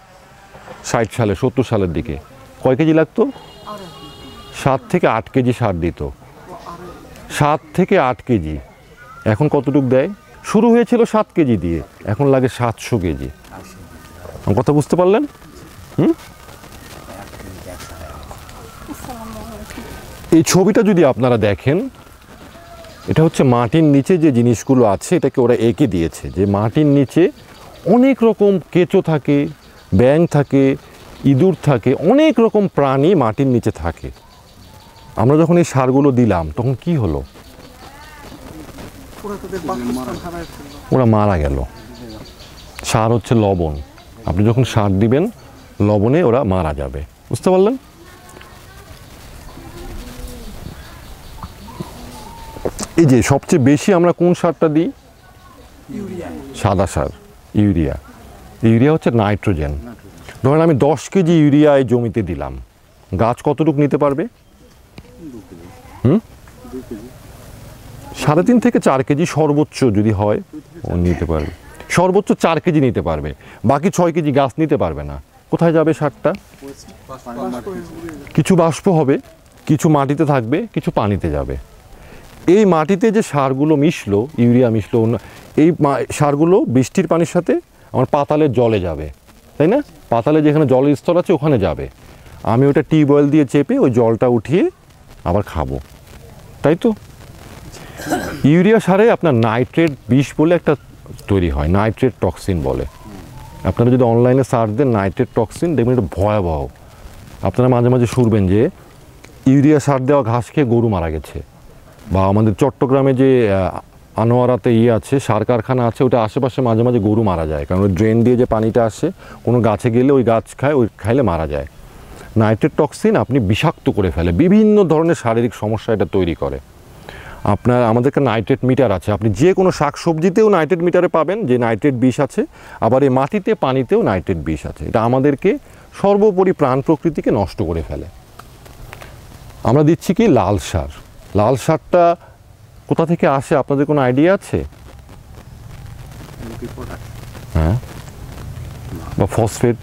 60 সালে, 70 সালের দিকে কয় কেজি লাগতো? 7 থেকে 8 কেজি সার দিত। 7 থেকে 8 কেজি। এখন কতটুকু দেয়? শুরু হয়েছিল 7 কেজি দিয়ে, এখন লাগে 700 কেজি। আমার কথা বুঝতে পারলেন? এই ছবিটা যদি আপনারা দেখেন, এটা হচ্ছে মাটির নিচে যে জিনিসগুলো আছে, এটাকে ওরা এঁকে দিয়েছে যে মাটির নিচে অনেক রকম কেঁচো থাকে, ব্যাঙ থাকে, ইঁদুর থাকে, অনেক রকম প্রাণী মাটির নিচে থাকে। আমরা যখন এই সারগুলো দিলাম তখন কি হলো? ওরা মারা গেল। সার হচ্ছে লবণ, আপনি যখন সার দিবেন লবণে ওরা মারা যাবে। বুঝতে পারলেন? এই যে সবচেয়ে বেশি আমরা কোন সারটা দিই? সাদা সার, ইউরিয়া। ইউরিয়া হচ্ছে নাইট্রোজেন। ধরেন আমি 10 কেজি ইউরিয়া এই জমিতে দিলাম, গাছ কতটুকু নিতে পারবে? 3.5 থেকে 4 কেজি সর্বোচ্চ যদি হয় ও নিতে পারবে, সর্বোচ্চ 4 কেজি নিতে পারবে, বাকি 6 কেজি গাছ নিতে পারবে না। কোথায় যাবে সারটা? কিছু বাষ্প হবে, কিছু মাটিতে থাকবে, কিছু পানিতে যাবে। এই মাটিতে যে সারগুলো মিশলো, ইউরিয়া মিশলো, এই সারগুলো বৃষ্টির পানির সাথে আমার পাতালের জলে যাবে, তাই না? পাতালে যেখানে জলের স্তর আছে ওখানে যাবে। আমি ওটা টিউবওয়েল দিয়ে চেপে ওই জলটা উঠিয়ে আবার খাবো, তাই তো? ইউরিয়া সারে আপনার নাইট্রেট বিষ বলে একটা তৈরি হয়, নাইট্রেট টক্সিন বলে। আপনারা যদি অনলাইনে সার্চ দেন নাইট্রেট টক্সিন, দেখবেন এটা ভয়াবহ। আপনারা মাঝে মাঝে শুনবেন যে ইউরিয়া সার দেওয়া ঘাস খেয়ে গরু মারা গেছে, বা আমাদের চট্টগ্রামে যে আনোয়ারাতে আছে সার কারখানা আছে, ওটা আশেপাশে মাঝে মাঝে গরু মারা যায়, কারণ ওই ড্রেন দিয়ে যে পানিটা আসে কোনো গাছে গেলে ওই গাছ খায়, ওই খাইলে মারা যায়। নাইট্রেট টক্সিন আপনি বিষাক্ত করে ফেলে, বিভিন্ন ধরনের শারীরিক সমস্যা এটা তৈরি করে। আপনার আমাদেরকে নাইট্রেট মিটার আছে, আপনি যে কোনো শাক সবজিতেও নাইট্রেট মিটারে পাবেন যে নাইট্রেট বিষ আছে, আবার এই মাটিতে পানিতেও নাইট্রেট বিষ আছে। এটা আমাদেরকে সর্বোপরি প্রাণ প্রকৃতিকে নষ্ট করে ফেলে। আমরা দিচ্ছি কি? লাল সার। লাল সারটা কোথা থেকে আসে আপনাদের কোনো আইডিয়া আছে? হ্যাঁ, বা ফসফেট,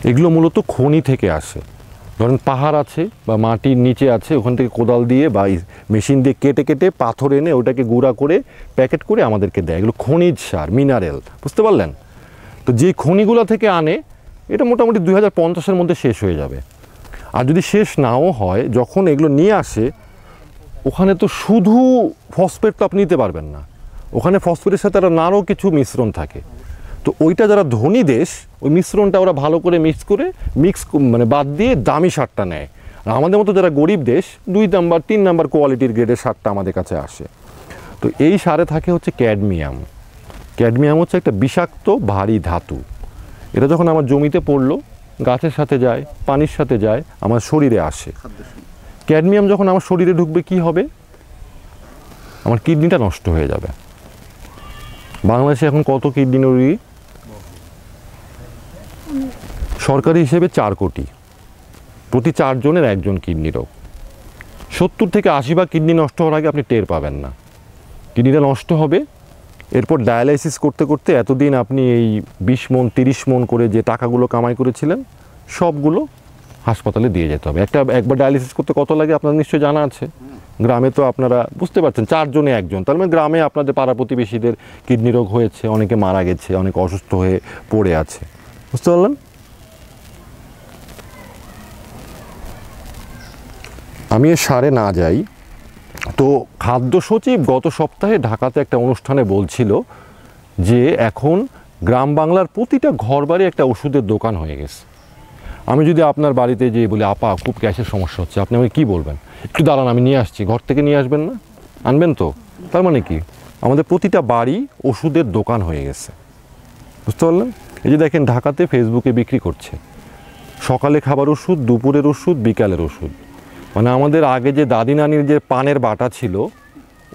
এগুলো মূলত খনি থেকে আসে। ধরেন পাহাড় আছে বা মাটির নিচে আছে, ওখান থেকে কোদাল দিয়ে বা মেশিন দিয়ে কেটে কেটে পাথর এনে ওটাকে গুঁড়া করে প্যাকেট করে আমাদেরকে দেয়। এগুলো খনিজ সার, মিনারেল, বুঝতে পারলেন? তো যে খনিগুলো থেকে আনে এটা মোটামুটি 2050-এর মধ্যে শেষ হয়ে যাবে। আর যদি শেষ নাও হয়, যখন এগুলো নিয়ে আসে ওখানে তো শুধু ফসফেট তো আপনি নিতে পারবেন না, ওখানে ফসফেটের সাথে আরও কিছু মিশ্রণ থাকে। তো ওইটা যারা ধনী দেশ ওই মিশ্রণটা ওরা ভালো করে মিক্স মানে বাদ দিয়ে দামি সারটা নেয়। আর আমাদের মতো যারা গরিব দেশ 2 নাম্বার 3 নাম্বার কোয়ালিটির গ্রেডের সারটা আমাদের কাছে আসে। তো এই সারে থাকে হচ্ছে ক্যাডমিয়াম। ক্যাডমিয়াম হচ্ছে একটা বিষাক্ত ভারী ধাতু। এটা যখন আমার জমিতে পড়লো, গাছের সাথে যায়, পানির সাথে যায়, আমার শরীরে আসে। ক্যাডমিয়াম যখন আমার শরীরে ঢুকবে কি হবে? আমার কিডনিটা নষ্ট হয়ে যাবে। বাংলাদেশে এখন কত কিডনি রোগী? সরকারি হিসেবে 4 কোটি, প্রতি 4 জনের 1 জন কিডনি রোগ। 70 থেকে 80 কিডনি নষ্ট হওয়ার আগে আপনি টের পাবেন না। কিডনিটা নষ্ট হবে, এরপর ডায়ালাইসিস করতে করতে এতদিন আপনি এই 20 মণ 30 মণ করে যে টাকাগুলো কামাই করেছিলেন সবগুলো হাসপাতালে দিয়ে যেতে হবে। একবার ডায়ালিসিস করতে কত লাগে আপনার নিশ্চয়ই জানা আছে। গ্রামে তো আপনারা বুঝতে পারছেন 4 জনে 1 জন, তার মানে গ্রামে আপনাদের পাড়া প্রতিবেশীদের কিডনি রোগ হয়েছে, অনেকে মারা গেছে, অনেকে অসুস্থ হয়ে পড়ে আছে, বুঝতে পারলেন? আমি এর সারে না যাই, তো খাদ্য সচিব গত সপ্তাহে ঢাকাতে একটা অনুষ্ঠানে বলছিল যে এখন গ্রাম বাংলার প্রতিটা ঘর বাড়ি একটা ওষুধের দোকান হয়ে গেছে। আমি যদি আপনার বাড়িতে যেয়ে বলি আপা খুব গ্যাসের সমস্যা হচ্ছে, আপনি আমাকে কী বলবেন? একটু দাঁড়ান আমি নিয়ে আসছি। ঘর থেকে নিয়ে আসবেন না? আনবেন তো? তার মানে কি আমাদের প্রতিটা বাড়ি ওষুধের দোকান হয়ে গেছে, বুঝতে পারলেন? এই যে দেখেন ঢাকাতে ফেসবুকে বিক্রি করছে সকালে খাবার ওষুধ, দুপুরের ওষুধ, বিকালের ওষুধ। মানে আমাদের আগে যে দাদি নানির যে পানের বাটা ছিল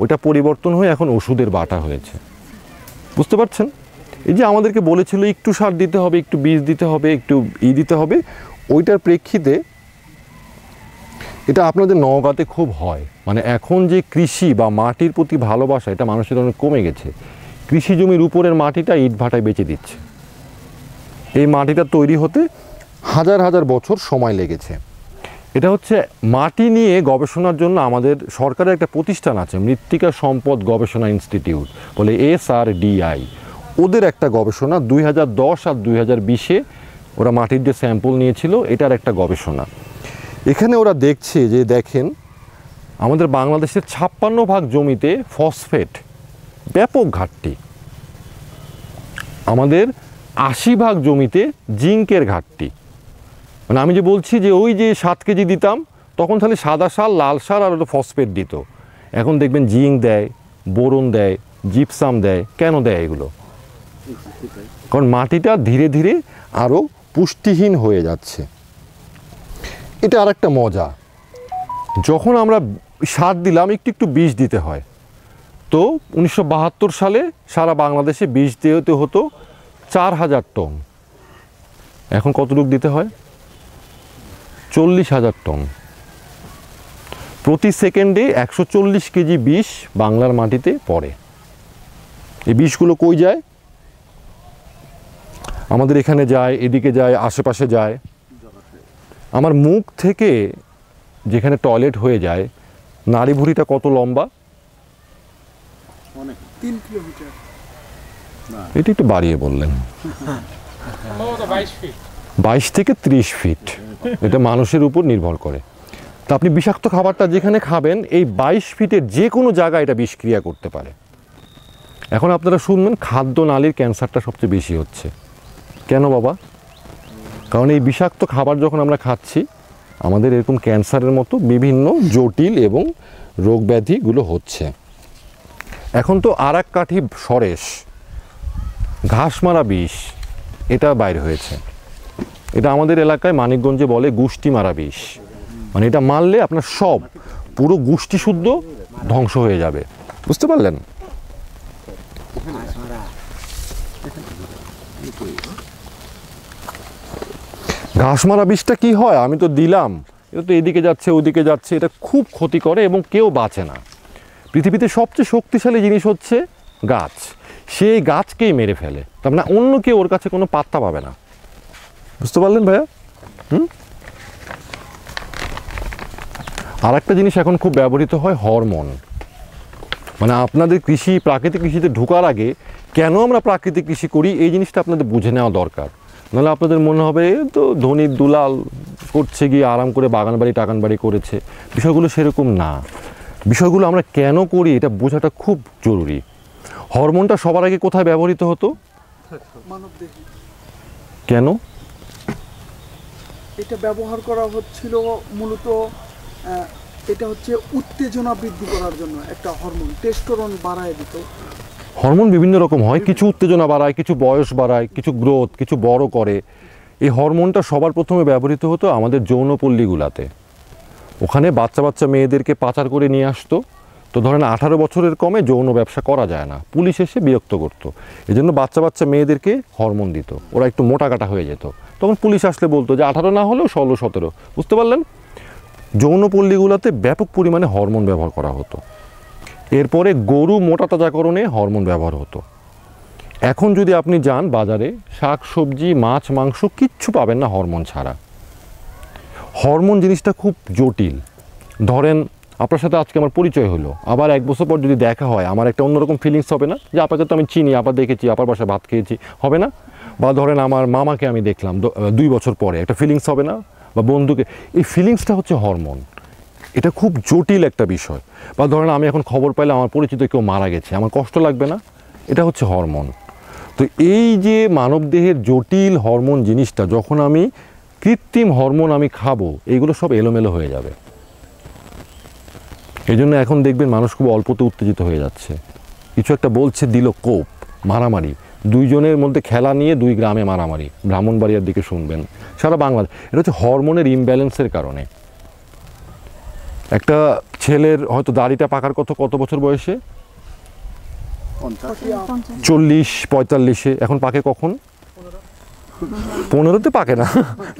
ওটা পরিবর্তন হয়ে এখন ওষুধের বাটা হয়েছে, বুঝতে পারছেন? এই যে আমাদেরকে বলেছিল একটু সার দিতে হবে, একটু বীজ দিতে হবে, একটু দিতে হবে, ওইটার প্রেক্ষিতে এটা আপনাদের নওগাঁতে খুব হয়। মানে এখন যে কৃষি বা মাটির প্রতি ভালোবাসা এটা মানুষের অনেক কমে গেছে। কৃষি জমির উপরের মাটিটা ইট ভাটায় বেচে দিচ্ছে। এই মাটিটা তৈরি হতে হাজার হাজার বছর সময় লেগেছে। এটা হচ্ছে মাটি নিয়ে গবেষণার জন্য আমাদের সরকারের একটা প্রতিষ্ঠান আছে, মৃত্তিকা সম্পদ গবেষণা ইনস্টিটিউট বলে, SRDI। ওদের একটা গবেষণা 2010 আর 2020-এ ওরা মাটির যে স্যাম্পল নিয়েছিল এটার একটা গবেষণা। এখানে ওরা দেখছে যে দেখেন আমাদের বাংলাদেশের 56% জমিতে ফসফেট ব্যাপক ঘাটতি, আমাদের 80% জমিতে জিঙ্কের ঘাটতি। মানে আমি যে বলছি যে ওই যে 7 কেজি দিতাম তখন তাহলে সাদা সার, লাল সার আর ফসফেট দিত, এখন দেখবেন জিঙ্ক দেয়, বোরন দেয়, জিপসাম দেয়। কেন দেয় এগুলো? কারণ মাটিটা ধীরে ধীরে আরও পুষ্টিহীন হয়ে যাচ্ছে। এটা আর একটা মজা, যখন আমরা সার দিলাম একটু বিষ দিতে হয়। তো 1972 সালে সারা বাংলাদেশে বিষ দিতে হতো 4000 টন, এখন কতটুকু দিতে হয়? 40,000 টন। প্রতি সেকেন্ডে 140 কেজি বিষ বাংলার মাটিতে পড়ে। এই বিষগুলো কই যায়? আমাদের এখানে যায়, এদিকে যায়, আশেপাশে যায়। আমার মুখ থেকে যেখানে টয়লেট হয়ে যায়, নাড়ি ভুঁড়িটা কত লম্বা? 3 কিলোমিটার। এটা একটু বাড়িয়ে বললেন। 22 থেকে 30 ফিট। এটা মানুষের উপর নির্ভর করে। তা আপনি বিষাক্ত খাবারটা যেখানে খাবেন এই 22 ফিটের যে কোনো জায়গায় এটা বিষক্রিয়া করতে পারে। এখন আপনারা শুনবেন খাদ্যনালীর ক্যান্সারটা সবচেয়ে বেশি হচ্ছে। কেন বাবা? কারণ এই বিষাক্ত খাবার যখন আমরা খাচ্ছি আমাদের এরকম ক্যান্সারের মতো বিভিন্ন জটিল এবং রোগ ব্যাধিগুলো হচ্ছে। এখন তো আর এক কাঠি সরেশ, ঘাস মারা বিষ, এটা বাইর হয়েছে। এটা আমাদের এলাকায় মানিকগঞ্জে বলে গুষ্টি মারা বিষ। মানে এটা মারলে আপনার সব পুরো গুষ্টি শুদ্ধ ধ্বংস হয়ে যাবে, বুঝতে পারলেন? ঘাস মারা বিষটা কি হয়? আমি তো দিলাম, এটা তো এদিকে যাচ্ছে ওদিকে যাচ্ছে, এটা খুব ক্ষতি করে এবং কেউ বাঁচে না। পৃথিবীতে সবচেয়ে শক্তিশালী জিনিস হচ্ছে গাছ, সেই গাছকেই মেরে ফেলে, তার মানে অন্য কেউ ওর কাছে কোনো পাত্তা পাবে না, বুঝতে পারলেন ভাইয়া? আর একটা জিনিস এখন খুব ব্যবহৃত হয়, হরমোন। মানে আপনাদের কৃষি, প্রাকৃতিক কৃষিতে ঢোকার আগে কেন আমরা প্রাকৃতিক কৃষি করি এই জিনিসটা আপনাদের বুঝে নেওয়া দরকার। নাহলে আপনাদের মনে হবে তো ধনী দুলাল করছে, গিয়ে আরাম করে বাগান বাড়ি টাগান বাড়ি করেছে। বিষয়গুলো সেরকম না। বিষয়গুলো আমরা কেন করি এটা বোঝাটা খুব জরুরি। হরমোনটা সবার আগে কোথায় ব্যবহৃত হতো? মানবদেহে। কেন? এটা ব্যবহার করা হচ্ছিল মূলত, এটা হচ্ছে উত্তেজনা বৃদ্ধি করার জন্য একটা হরমোন, টেস্টোস্টেরন বাড়ায় দিত। হরমোন বিভিন্ন রকম হয়, কিছু উত্তেজনা বাড়ায়, কিছু বয়স বাড়ায়, কিছু গ্রোথ, কিছু বড় করে। এই হরমোনটা সবার প্রথমে ব্যবহৃত হতো আমাদের যৌনপল্লীগুলাতে। ওখানে বাচ্চা বাচ্চা মেয়েদেরকে পাচার করে নিয়ে আসতো। তো ধরেন 18 বছরের কমে যৌন ব্যবসা করা যায় না, পুলিশ এসে বিরক্ত করতো। এই জন্য বাচ্চা বাচ্চা মেয়েদেরকে হরমোন দিত, ওরা একটু মোটা কাটা হয়ে যেত। তখন পুলিশ আসলে বলতো যে 18 না হলেও 16-17। বুঝতে পারলেন? যৌনপল্লীগুলোতে ব্যাপক পরিমাণে হরমোন ব্যবহার করা হতো। এরপরে গরু মোটা তাজাকরণে হরমোন ব্যবহার হতো। এখন যদি আপনি যান বাজারে, শাক সবজি মাছ মাংস কিচ্ছু পাবেন না হরমোন ছাড়া। হরমোন জিনিসটা খুব জটিল। ধরেন আপনার সাথে আজকে আমার পরিচয় হলো, আবার 1 বছর পর যদি দেখা হয় আমার একটা অন্যরকম ফিলিংস হবে না? যে আপনাকে তো আমি চিনি, আবার দেখেছি, আবার বাসায় ভাত খেয়েছি, হবে না? বা ধরেন আমার মামাকে আমি দেখলাম 2 বছর পরে, একটা ফিলিংস হবে না? বা বন্ধুকে, এই ফিলিংসটা হচ্ছে হরমোন। এটা খুব জটিল একটা বিষয়। বা ধরেন আমি এখন খবর পাইলে আমার পরিচিত কেউ মারা গেছে, আমার কষ্ট লাগবে না? এটা হচ্ছে হরমোন। তো এই যে মানবদেহের জটিল হরমোন জিনিসটা, যখন আমি কৃত্রিম হরমোন আমি খাবো, এইগুলো সব এলোমেলো হয়ে যাবে। এই জন্য এখন দেখবেন মানুষ খুব অল্পতে উত্তেজিত হয়ে যাচ্ছে। কিছু একটা বলছে, দিল কোপ, মারামারি, 2 জনের মধ্যে খেলা নিয়ে 2 গ্রামে মারামারি, ব্রাহ্মণবাড়িয়ার দিকে শুনবেন, সারা বাংলাদেশ। এটা হচ্ছে হরমোনের ইমব্যালেন্সের কারণে। একটা ছেলের হয়তো দাড়িটা পাকার কত বছর বয়সে? 40-45-এ। এখন পাকে কখন? 15-তে পাকে না,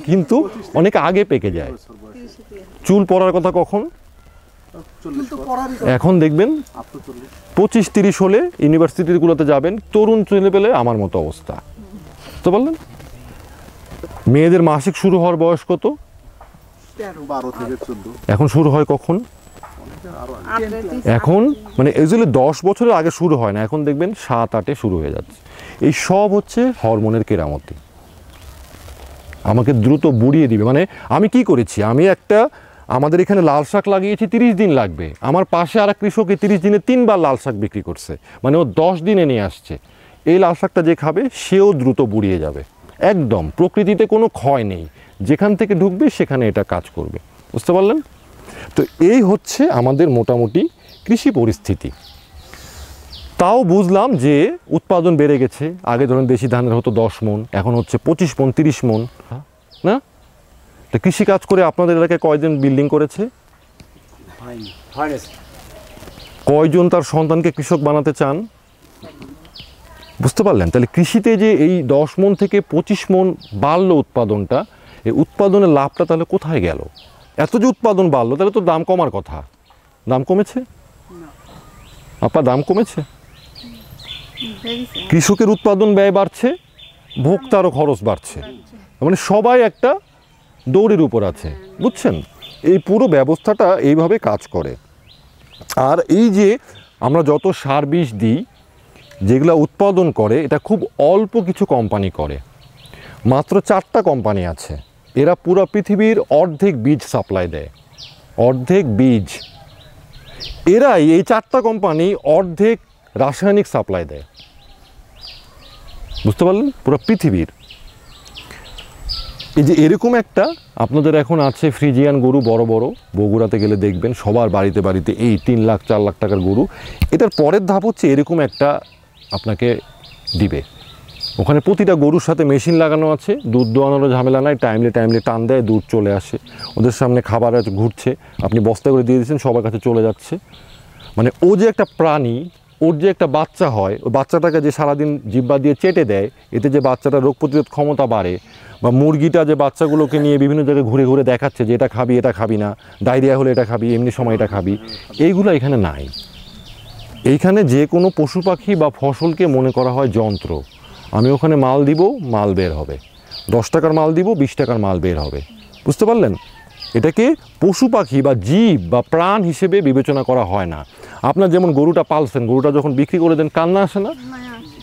কিন্তু অনেক আগে পেকে যায়। চুল পড়ার কথা কখন? এখন দেখবেন 25-30 হলে ইউনিভার্সিটিগুলোতে যাবেন, তরুণ ছেলে পেলে আমার মতো অবস্থা। বুঝতে পারলেন? মেয়েদের মাসিক শুরু হওয়ার বয়স কত? 12 থেকে 14। এখন শুরু হয় কখন? এখন মানে ইউজুয়ালি 10 বছরের আগে শুরু হয় না, এখন দেখবেন 7-8-এ শুরু হয়ে যাচ্ছে। এই সব হচ্ছে হরমোনের কেরামতি। আমাকে দ্রুত বুড়িয়ে দিবে। মানে আমি কি করেছি, আমি আমাদের এখানে লাল শাক লাগিয়েছি, 30 দিন লাগবে। আমার পাশে আর এক কৃষক 30 দিনে 3 বার লাল শাক বিক্রি করছে, মানে ও 10 দিনে নিয়ে আসছে। এই লাল শাকটা যে খাবে সেও দ্রুত বুড়িয়ে যাবে। একদম প্রকৃতিতে কোনো ক্ষয় নেই, যেখান থেকে ঢুকবে সেখানে এটা কাজ করবে। বুঝতে পারলেন? তো এই হচ্ছে আমাদের মোটামুটি কৃষি পরিস্থিতি। তাও বুঝলাম যে উৎপাদন বেড়ে গেছে। আগে ধরেন দেশি ধানের হতো 10 মণ, এখন হচ্ছে 25 মণ 30 মণ। না, তো কৃষি কাজ করে আপনাদের এলাকায় কয়জন বিল্ডিং করেছে? কয়জন তার সন্তানকে কৃষক বানাতে চান? বুঝতে পারলেন? তাহলে কৃষিতে যে এই 10 মণ থেকে 25 মণ বাড়লো উৎপাদনটা, এই উৎপাদনের লাভটা তাহলে কোথায় গেল? এত যে উৎপাদন বাড়লো, তাহলে তো দাম কমার কথা। দাম কমেছে? আপনার দাম কমেছে? কৃষকের উৎপাদন ব্যয় বাড়ছে, ভোক্তারও খরচ বাড়ছে। মানে সবাই একটা দৌড়ের উপর আছে। বুঝছেন? এই পুরো ব্যবস্থাটা এইভাবে কাজ করে। আর এই যে আমরা যত সার বিষ দিই, যেগুলো উৎপাদন করে, এটা খুব অল্প কিছু কোম্পানি করে। মাত্র 4টা কোম্পানি আছে। এরা পুরো পৃথিবীর অর্ধেক বীজ সাপ্লাই দেয়। অর্ধেক বীজ। এরাই, এই 4টা কোম্পানি অর্ধেক রাসায়নিক সাপ্লাই দেয়। বুঝতে পারলেন? পুরো পৃথিবীর। এই যে এরকম একটা আপনাদের এখন আছে ফ্রিজিয়ান গরু, বড় বড়, বগুড়াতে গেলে দেখবেন সবার বাড়িতে বাড়িতে এই 3 লাখ 4 লাখ টাকার গরু। এটার পরের ধাপ হচ্ছে এরকম একটা আপনাকে দিবে। ওখানে প্রতিটা গরুর সাথে মেশিন লাগানো আছে, দুধ দোয়ানোরও ঝামেলা নাই, টাইমলি টান দেয়, দুধ চলে আসে। ওদের সামনে খাবার ঘুরছে, আপনি বস্তা করে দিয়ে দিচ্ছেন, সবার কাছে চলে যাচ্ছে। মানে ও যে একটা প্রাণী, ওর যে একটা বাচ্চা হয়, ওই বাচ্চাটাকে যে সারাদিন জিহ্বা দিয়ে চেটে দেয়, এতে যে বাচ্চাটা রোগ প্রতিরোধ ক্ষমতা বাড়ে। বা মুরগিটা যে বাচ্চাগুলোকে নিয়ে বিভিন্ন জায়গায় ঘুরে ঘুরে দেখাচ্ছে যে এটা খাবি, এটা খাবি না, ডায়রিয়া হলে এটা খাবি, এমনি সময় এটা খাবি, এইগুলো এখানে নাই। এইখানে যে কোনো পশু পাখি বা ফসলকে মনে করা হয় যন্ত্র। আমি ওখানে মাল দিব, মাল বের হবে। 10 টাকার মাল দিব, 20 টাকার মাল বের হবে। বুঝতে পারলেন? এটাকে পশু পাখি বা জীব বা প্রাণ হিসেবে বিবেচনা করা হয় না। আপনার যেমন গরুটা পালছেন, গরুটা যখন বিক্রি করে দেন কান্না আসে না?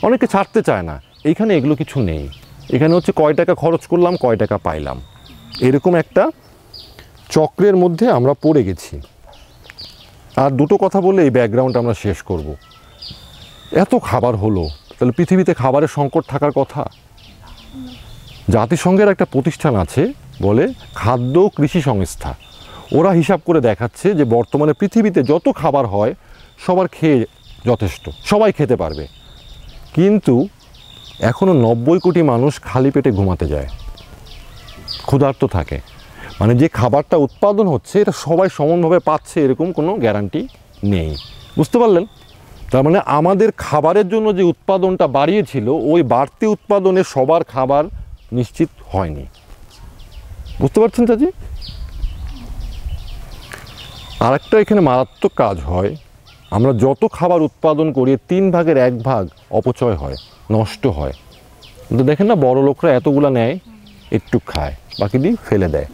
অনেকে ছাড়তে চায় না। এইখানে এগুলো কিছু নেই। এখানে হচ্ছে কয় টাকা খরচ করলাম, কয় টাকা পাইলাম, এরকম একটা চক্রের মধ্যে আমরা পড়ে গেছি। আর দুটো কথা বলে এই ব্যাকগ্রাউন্ড আমরা শেষ করব। এত খাবার হলো, তাহলে পৃথিবীতে খাবারের সংকট থাকার কথা? জাতিসংঘের একটা প্রতিষ্ঠান আছে, বলে খাদ্য কৃষি সংস্থা। ওরা হিসাব করে দেখাচ্ছে যে বর্তমানে পৃথিবীতে যত খাবার হয় সবার খেয়ে যথেষ্ট, সবাই খেতে পারবে। কিন্তু এখনও 90 কোটি মানুষ খালি পেটে ঘুমাতে যায়, ক্ষুধার্ত থাকে। মানে যে খাবারটা উৎপাদন হচ্ছে এটা সবাই সমানভাবে পাচ্ছে এরকম কোনো গ্যারান্টি নেই। বুঝতে পারলেন? তার মানে আমাদের খাবারের জন্য যে উৎপাদনটা বাড়িয়েছিল, ওই বাড়তি উৎপাদনে সবার খাবার নিশ্চিত হয়নি। বুঝতে পারছেন চাচি? আর একটা এখানে মারাত্মক কাজ হয়, আমরা যত খাবার উৎপাদন করি 3 ভাগের 1 ভাগ অপচয় হয়, নষ্ট হয়। কিন্তু দেখেন না, বড় লোকরা এতগুলা নেয়, একটু খায়, বাকি দিয়ে ফেলে দেয়।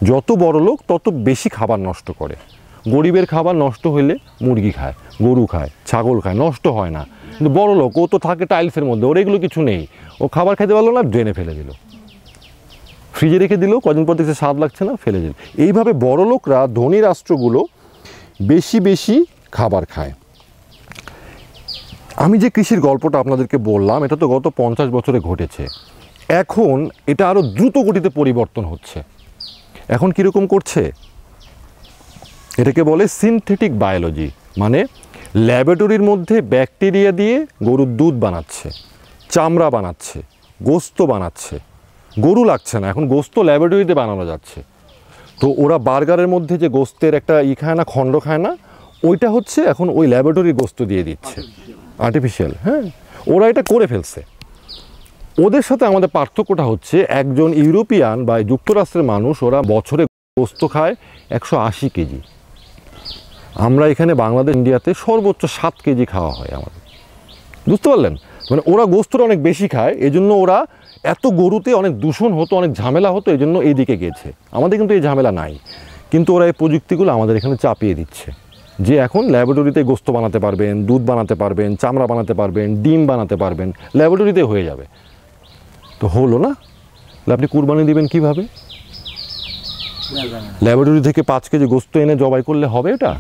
যত বড় লোক তত বেশি খাবার নষ্ট করে। গরিবের খাবার নষ্ট হইলে মুরগি খায়, গরু খায়, ছাগল খায়, নষ্ট হয় না। কিন্তু বড় লোক, ও তো থাকে টাইলসের মধ্যে, ওর এগুলো কিছু নেই। ও খাবার খেতে পারলো না, ড্রেনে ফেলে দিল, ফ্রিজে রেখে দিল, কদিন পর দেখছে স্বাদ লাগছে না, ফেলে দিল। এইভাবে বড় লোকরা, ধনী রাষ্ট্রগুলো বেশি বেশি খাবার খায়। আমি যে কৃষির গল্পটা আপনাদেরকে বললাম, এটা তো গত 50 বছরে ঘটেছে। এখন এটা আরও দ্রুত গতিতে পরিবর্তন হচ্ছে। এখন কীরকম করছে? এটাকে বলে সিনথেটিক বায়োলজি, মানে ল্যাবরেটরির মধ্যে ব্যাকটেরিয়া দিয়ে গরুর দুধ বানাচ্ছে, চামড়া বানাচ্ছে, গোস্ত বানাচ্ছে। গরু লাগছে না, এখন গোস্ত ল্যাবরেটরিতে বানানো যাচ্ছে। তো ওরা বার্গারের মধ্যে যে গোস্তের একটা খায় না, খণ্ড খায় না, ওইটা হচ্ছে এখন ওই ল্যাবরেটরির গোস্ত দিয়ে দিচ্ছে, আর্টিফিশিয়াল। হ্যাঁ, ওরা এটা করে ফেলছে। ওদের সাথে আমাদের পার্থক্যটা হচ্ছে, একজন ইউরোপিয়ান বা যুক্তরাষ্ট্রের মানুষ, ওরা বছরে গোস্ত খায় 180 কেজি। আমরা এখানে বাংলাদেশ, ইন্ডিয়াতে সর্বোচ্চ 7 কেজি খাওয়া হয় আমাদের। বুঝতে পারলেন? মানে ওরা গোস্তটা অনেক বেশি খায়, এজন্য ওরা এত গরুতে অনেক দূষণ হতো, অনেক ঝামেলা হতো, এই জন্য এই দিকে গেছে। আমাদের কিন্তু এই ঝামেলা নাই, কিন্তু ওরা এই প্রযুক্তিগুলো আমাদের এখানে চাপিয়ে দিচ্ছে, যে এখন ল্যাবরেটরিতে গোস্ত বানাতে পারবেন, দুধ বানাতে পারবেন, চামড়া বানাতে পারবেন, ডিম বানাতে পারবেন, ল্যাবরেটরিতে হয়ে যাবে। তো হলো না, আপনি কুরবানি দিবেন কিভাবে? ল্যাবরেটরি থেকে 5 কেজি গোস্ত এনে জবাই করলে হবে এটা?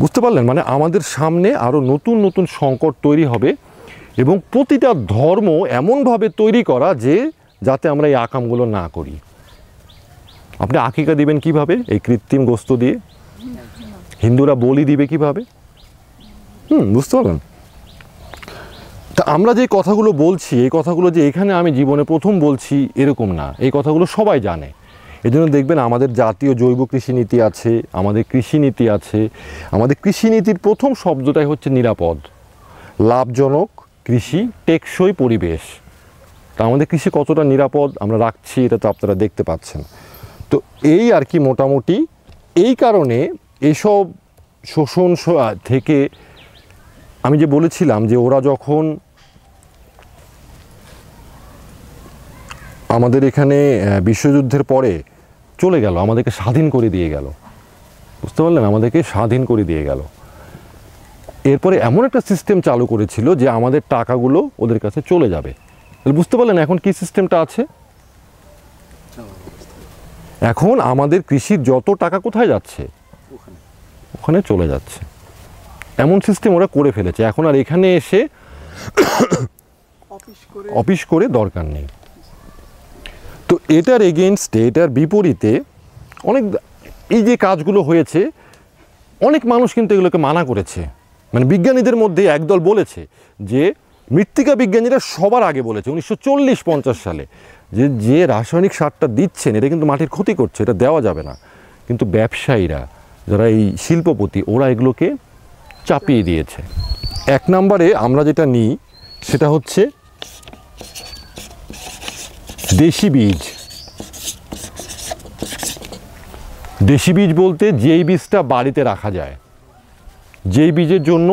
বুঝতে পারলেন? মানে আমাদের সামনে আরও নতুন নতুন সংকট তৈরি হবে, এবং প্রতিটা ধর্ম এমনভাবে তৈরি করা যে যাতে আমরা এই আকামগুলো না করি। আপনি আকিকা দিবেন কিভাবে? এই কৃত্রিম গোস্ত দিয়ে। হিন্দুরা বলি দিবে কিভাবে? বুঝতে পারলেন? তা আমরা যে কথাগুলো বলছি, এই কথাগুলো যে এখানে আমি জীবনে প্রথম বলছি এরকম না, এই কথাগুলো সবাই জানে। এই জন্য দেখবেন আমাদের জাতীয় জৈব কৃষি নীতি আছে, আমাদের কৃষি নীতি আছে। আমাদের কৃষি নীতির প্রথম শব্দটাই হচ্ছে নিরাপদ, লাভজনক কৃষি, টেকসই পরিবেশ। তা আমাদের কৃষি কতটা নিরাপদ আমরা রাখছি, এটা তো আপনারা দেখতে পাচ্ছেন। তো এই আর কি, মোটামুটি এই কারণে এসব শোষণ থেকে আমি যে বলেছিলাম যে ওরা যখন আমাদের এখানে বিশ্বযুদ্ধের পরে চলে গেল, আমাদেরকে স্বাধীন করে দিয়ে গেল। বুঝতে পারলেন? আমাদেরকে স্বাধীন করে দিয়ে গেল। এরপরে এমন একটা সিস্টেম চালু করেছিল যে আমাদের টাকাগুলো ওদের কাছে চলে যাবে। বুঝতে পারলেন এখন কি সিস্টেমটা আছে? এখন আমাদের কৃষির যত টাকা কোথায় যাচ্ছে? ওখানে চলে যাচ্ছে। এমন সিস্টেম ওরা করে ফেলেছে। এখন আর এখানে এসে অফিস করে দরকার নেই। তো এটার এগেনস্টে, এটার বিপরীতে অনেক, এই যে কাজগুলো হয়েছে, অনেক মানুষ কিন্তু এগুলোকে মানা করেছে। মানে বিজ্ঞানীদের মধ্যে একদল বলেছে, যে মৃত্তিকা বিজ্ঞানীরা সবার আগে বলেছে 1940-50 সালে, যে রাসায়নিক সারটা দিচ্ছেন এটা কিন্তু মাটির ক্ষতি করছে, এটা দেওয়া যাবে না। কিন্তু ব্যবসায়ীরা, যারা এই শিল্পপতি, ওরা এগুলোকে চাপিয়ে দিয়েছে। 1 নম্বরে আমরা যেটা নিই সেটা হচ্ছে দেশি বীজ। দেশি বীজ বলতে যেই বীজটা বাড়িতে রাখা যায়, যেই বীজের জন্য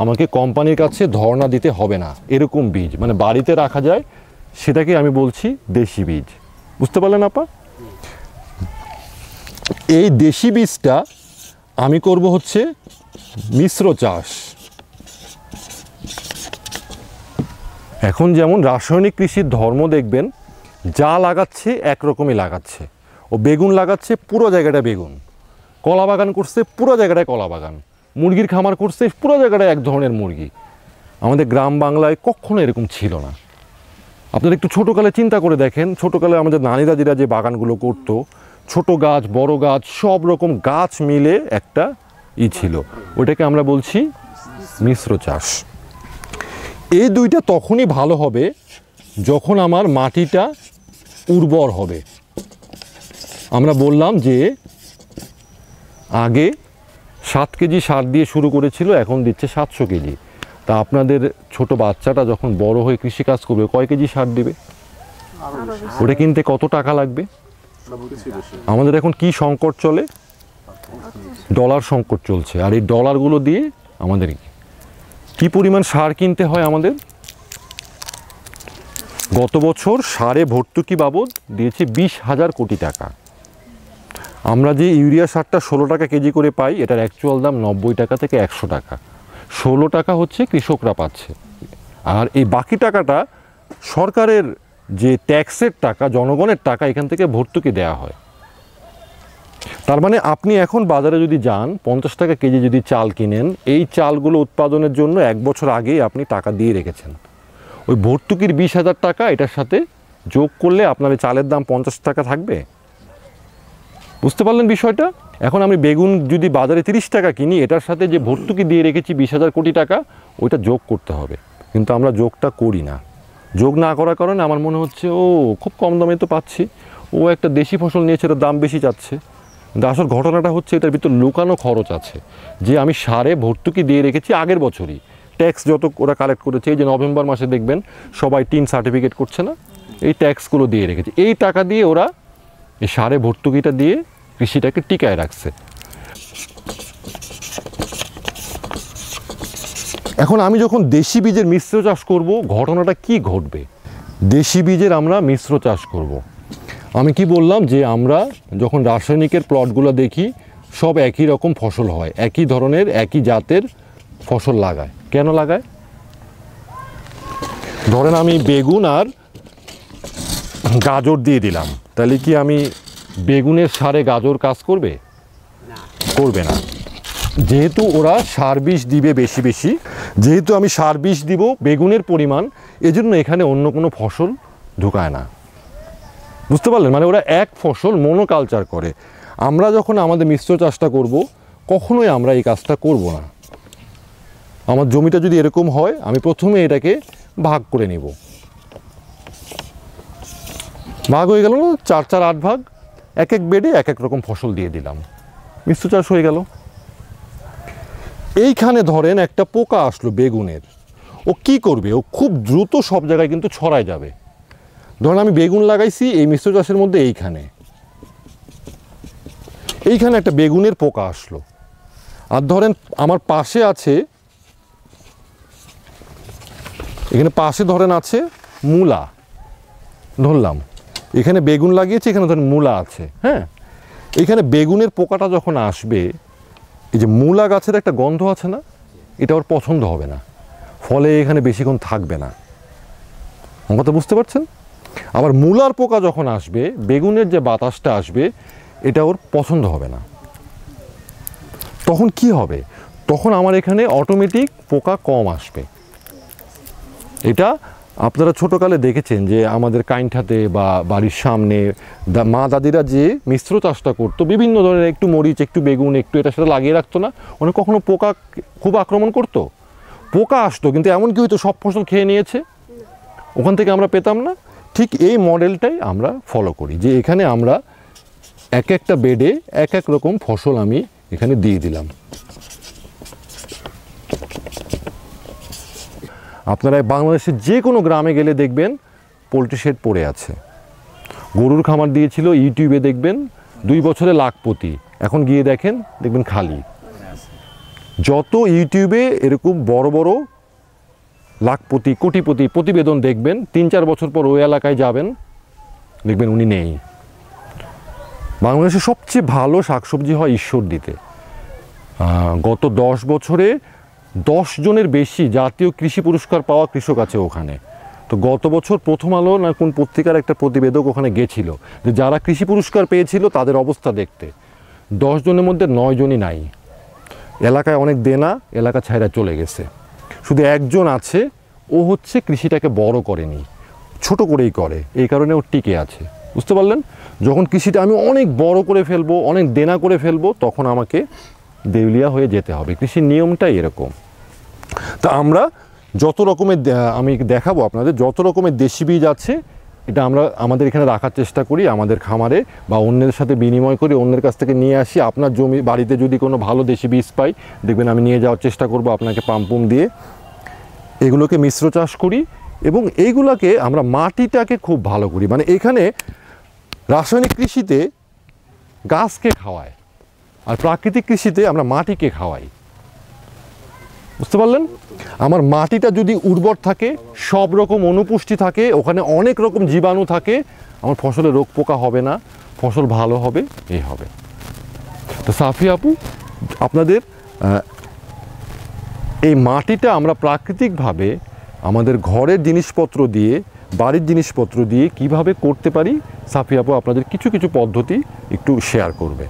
আমাকে কোম্পানির কাছে ধর্ণা দিতে হবে না, এরকম বীজ মানে বাড়িতে রাখা যায়, সেটাকে আমি বলছি দেশি বীজ। বুঝতে পারলেন আপা? এই দেশি বীজটা আমি করব হচ্ছে মিশ্র চাষ। এখন যেমন রাসায়নিক কৃষির ধর্ম দেখবেন, যা লাগাচ্ছে একরকমই লাগাচ্ছে। ও বেগুন লাগাচ্ছে, পুরো জায়গাটা বেগুন। কলা বাগান করছে, পুরো জায়গাটায় কলা বাগান। মুরগির খামার করছে, পুরো জায়গাটায় এক ধরনের মুরগি। আমাদের গ্রাম বাংলায় কখনো এরকম ছিল না। আপনারা একটু ছোটোকালে চিন্তা করে দেখেন, ছোটোকালে আমাদের নানি দাদিরা যে বাগানগুলো করতো, ছোট গাছ বড় গাছ সব রকম গাছ মিলে একটা ছিল, ওটাকে আমরা বলছি মিশ্র চাষ। এই দুইটা তখনই ভালো হবে যখন আমার মাটিটা উর্বর হবে। আমরা বললাম যে আগে 7 কেজি সার দিয়ে শুরু করেছিল, এখন দিচ্ছে 700 কেজি। তা আপনাদের ছোট বাচ্চাটা যখন বড় হয়ে কৃষিকাজ করবে, কয় কেজি সার দিবে? ওটা কিনতে কত টাকা লাগবে? আমাদের এখন কি সংকট চলে? ডলার সংকট চলছে। আর এই ডলারগুলো দিয়ে আমাদের কি পরিমাণ সার কিনতে হয় আমাদের? গত বছর সারে ভর্তুকি বাবদ দিয়েছে 20,000 কোটি টাকা। আমরা যে ইউরিয়া সারটা 16 টাকা কেজি করে পাই, এটার অ্যাকচুয়াল দাম 90 টাকা থেকে 100 টাকা। 16 টাকা হচ্ছে কৃষকরা পাচ্ছে, আর এই বাকি টাকাটা সরকারের যে ট্যাক্সের টাকা, জনগণের টাকা, এখান থেকে ভর্তুকি দেওয়া হয়। তার মানে আপনি এখন বাজারে যদি যান, 50 টাকা কেজি যদি চাল কিনেন, এই চালগুলো উৎপাদনের জন্য 1 বছর আগেই আপনি টাকা দিয়ে রেখেছেন। ওই ভর্তুকির 20,000 টাকা এটার সাথে যোগ করলে আপনার এই চালের দাম 50 টাকা থাকবে। বুঝতে পারলেন বিষয়টা? এখন আমি বেগুন যদি বাজারে 30 টাকা কিনি, এটার সাথে যে ভর্তুকি দিয়ে রেখেছি 20,000 কোটি টাকা, ওইটা যোগ করতে হবে। কিন্তু আমরা যোগটা করি না। যোগ না করার কারণে আমার মনে হচ্ছে ও খুব কম দামে তো পাচ্ছি, ও একটা দেশি ফসল নিয়েছে, এটার দাম বেশি চাচ্ছে। কিন্তু আসল ঘটনাটা হচ্ছে এটার ভিতর লুকানো খরচ আছে, যে আমি সারে ভর্তুকি দিয়ে রেখেছি আগের বছরই। ট্যাক্স যত ওরা কালেক্ট করেছে, এই যে নভেম্বর মাসে দেখবেন সবাই টিন সার্টিফিকেট করছে না, এই ট্যাক্সগুলো দিয়ে রেখেছে। এই টাকা দিয়ে ওরা এই সারে ভর্তুকিটা দিয়ে কৃষিটাকে টিকায় রাখছে। এখন আমি যখন দেশি বীজের মিশ্র চাষ করব, ঘটনাটা কি ঘটবে? দেশি বীজের আমরা মিশ্র চাষ করব। আমি কি বললাম যে আমরা যখন রাসায়নিকের প্লটগুলো দেখি, সব একই রকম ফসল হয়, একই ধরনের একই জাতের ফসল লাগায়। কেন লাগায়? ধরেন আমি বেগুন আর গাজর দিয়ে দিলাম, তাহলে কি আমি বেগুনের সারে গাজর কাজ করবে? করবে না। যেহেতু ওরা সার বিষ দিবে বেশি বেশি, যেহেতু আমি সার বিষ দিব বেগুনের পরিমাণ, এজন্য এখানে অন্য কোনো ফসল ঢুকায় না। বুঝতে পারলেন? মানে ওরা এক ফসল মনোকালচার করে। আমরা যখন আমাদের মিশ্র চাষটা করব, কখনোই আমরা এই কাজটা করব না। আমার জমিটা যদি এরকম হয়, আমি প্রথমে এটাকে ভাগ করে নিব। ভাগ হয়ে গেল না, 4-4-8 ভাগ, এক এক বেডে এক এক রকম ফসল দিয়ে দিলাম, মিশ্র চাষ হয়ে গেল। এইখানে ধরেন একটা পোকা আসলো বেগুনের, ও কি করবে? ও খুব দ্রুত সব জায়গায় কিন্তু ছড়ায় যাবে। ধরেন আমি বেগুন লাগাইছি এই মিশ্র চাষের মধ্যে, এইখানে একটা বেগুনের পোকা আসলো। আর ধরেন আমার পাশে আছে, এখানে পাশে ধরেন আছে মূলা, ধরলাম এখানে বেগুন লাগিয়েছি, এখানে ধরেন মূলা আছে। হ্যাঁ, এখানে বেগুনের পোকাটা যখন আসবে, এই যে মূলা গাছের একটা গন্ধ আছে না, এটা ওর পছন্দ হবে না, ফলে এখানে বেশিক্ষণ থাকবে না। আমার কথা বুঝতে পারছেন? আবার মূলার পোকা যখন আসবে, বেগুনের যে বাতাসটা আসবে, এটা ওর পছন্দ হবে না। তখন কি হবে? তখন আমার এখানে অটোমেটিক পোকা কম আসবে। এটা আপনারা ছোটোকালে দেখেছেন যে আমাদের কাইনঠাতে বা বাড়ির সামনে মা দাদিরা যে মিশ্র চাষটা করতো, বিভিন্ন ধরনের একটু মরিচ, একটু বেগুন, একটু এটা সেটা লাগিয়ে রাখতো না, অনেক কখনো পোকা খুব আক্রমণ করতো, পোকা আসতো, কিন্তু এমন কি হয়তো সব ফসল খেয়ে নিয়েছে, ওখান থেকে আমরা পেতাম না। ঠিক এই মডেলটাই আমরা ফলো করি, যে এখানে আমরা এক একটা বেডে এক এক রকম ফসল আমি এখানে দিয়ে দিলাম। আপনারা বাংলাদেশের যে কোনো গ্রামে গেলে দেখবেন পোলট্রি শেড পড়ে আছে। গরুর খামার দিয়েছিল, ইউটিউবে দেখবেন 2 বছরে লাখপতি, এখন গিয়ে দেখবেন খালি। যত ইউটিউবে এরকম বড় বড় লাখপতি, কোটিপতি প্রতিবেদন দেখবেন, 3-4 বছর পর ওই এলাকায় যাবেন, দেখবেন উনি নেই। বাংলাদেশে সবচেয়ে ভালো শাকসবজি হয় ঈশ্বরদীতে। গত 10 বছরে 10 জনের বেশি জাতীয় কৃষি পুরস্কার পাওয়া কৃষক আছে ওখানে। তো গত বছর প্রথম আলো না কোন পত্রিকার একটা প্রতিবেদক ওখানে গেছিল যে যারা কৃষি পুরস্কার পেয়েছিল তাদের অবস্থা দেখতে। 10 জনের মধ্যে 9 জনই নাই। এলাকায় অনেক দেনা, এলাকা ছাইরা চলে গেছে। শুধু একজন আছে, ও হচ্ছে কৃষিটাকে বড় করেনি, ছোট করেই করে, এই কারণে ও টিকে আছে। বুঝতে পারলেন? যখন কৃষিটা আমি অনেক বড় করে ফেলবো, অনেক দেনা করে ফেলবো, তখন আমাকে দেউলিয়া হয়ে যেতে হবে। কৃষির নিয়মটাই এরকম। তা আমরা যত রকমের আমি দেখাবো আপনাদের, যত রকমের দেশি বীজ আছে এটা আমরা আমাদের এখানে রাখার চেষ্টা করি, আমাদের খামারে বা অন্যের সাথে বিনিময় করি, অন্যের কাছ থেকে নিয়ে আসি। আপনার জমি বাড়িতে যদি কোনো ভালো দেশি বীজ পাই, দেখবেন আমি নিয়ে যাওয়ার চেষ্টা করব আপনাকে পাম্পুম দিয়ে। এগুলোকে মিশ্র চাষ করি এবং এইগুলোকে আমরা মাটিটাকে খুব ভালো করি। মানে এখানে রাসায়নিক কৃষিতে গাছকে খাওয়ায়, আর প্রাকৃতিক কৃষিতে আমরা মাটিকে খাওয়াই। বুঝতে পারলেন? আমার মাটিটা যদি উর্বর থাকে, সব রকম অনুপুষ্টি থাকে, ওখানে অনেক রকম জীবাণু থাকে, আমার ফসলে রোগ পোকা হবে না, ফসল ভালো হবে, এই হবে। তো সাফি আপু, আপনাদের এই মাটিটা আমরা প্রাকৃতিকভাবে আমাদের ঘরের জিনিসপত্র দিয়ে, বাড়ির জিনিসপত্র দিয়ে কিভাবে করতে পারি, সাফি আপু আপনাদের কিছু কিছু পদ্ধতি একটু শেয়ার করবে।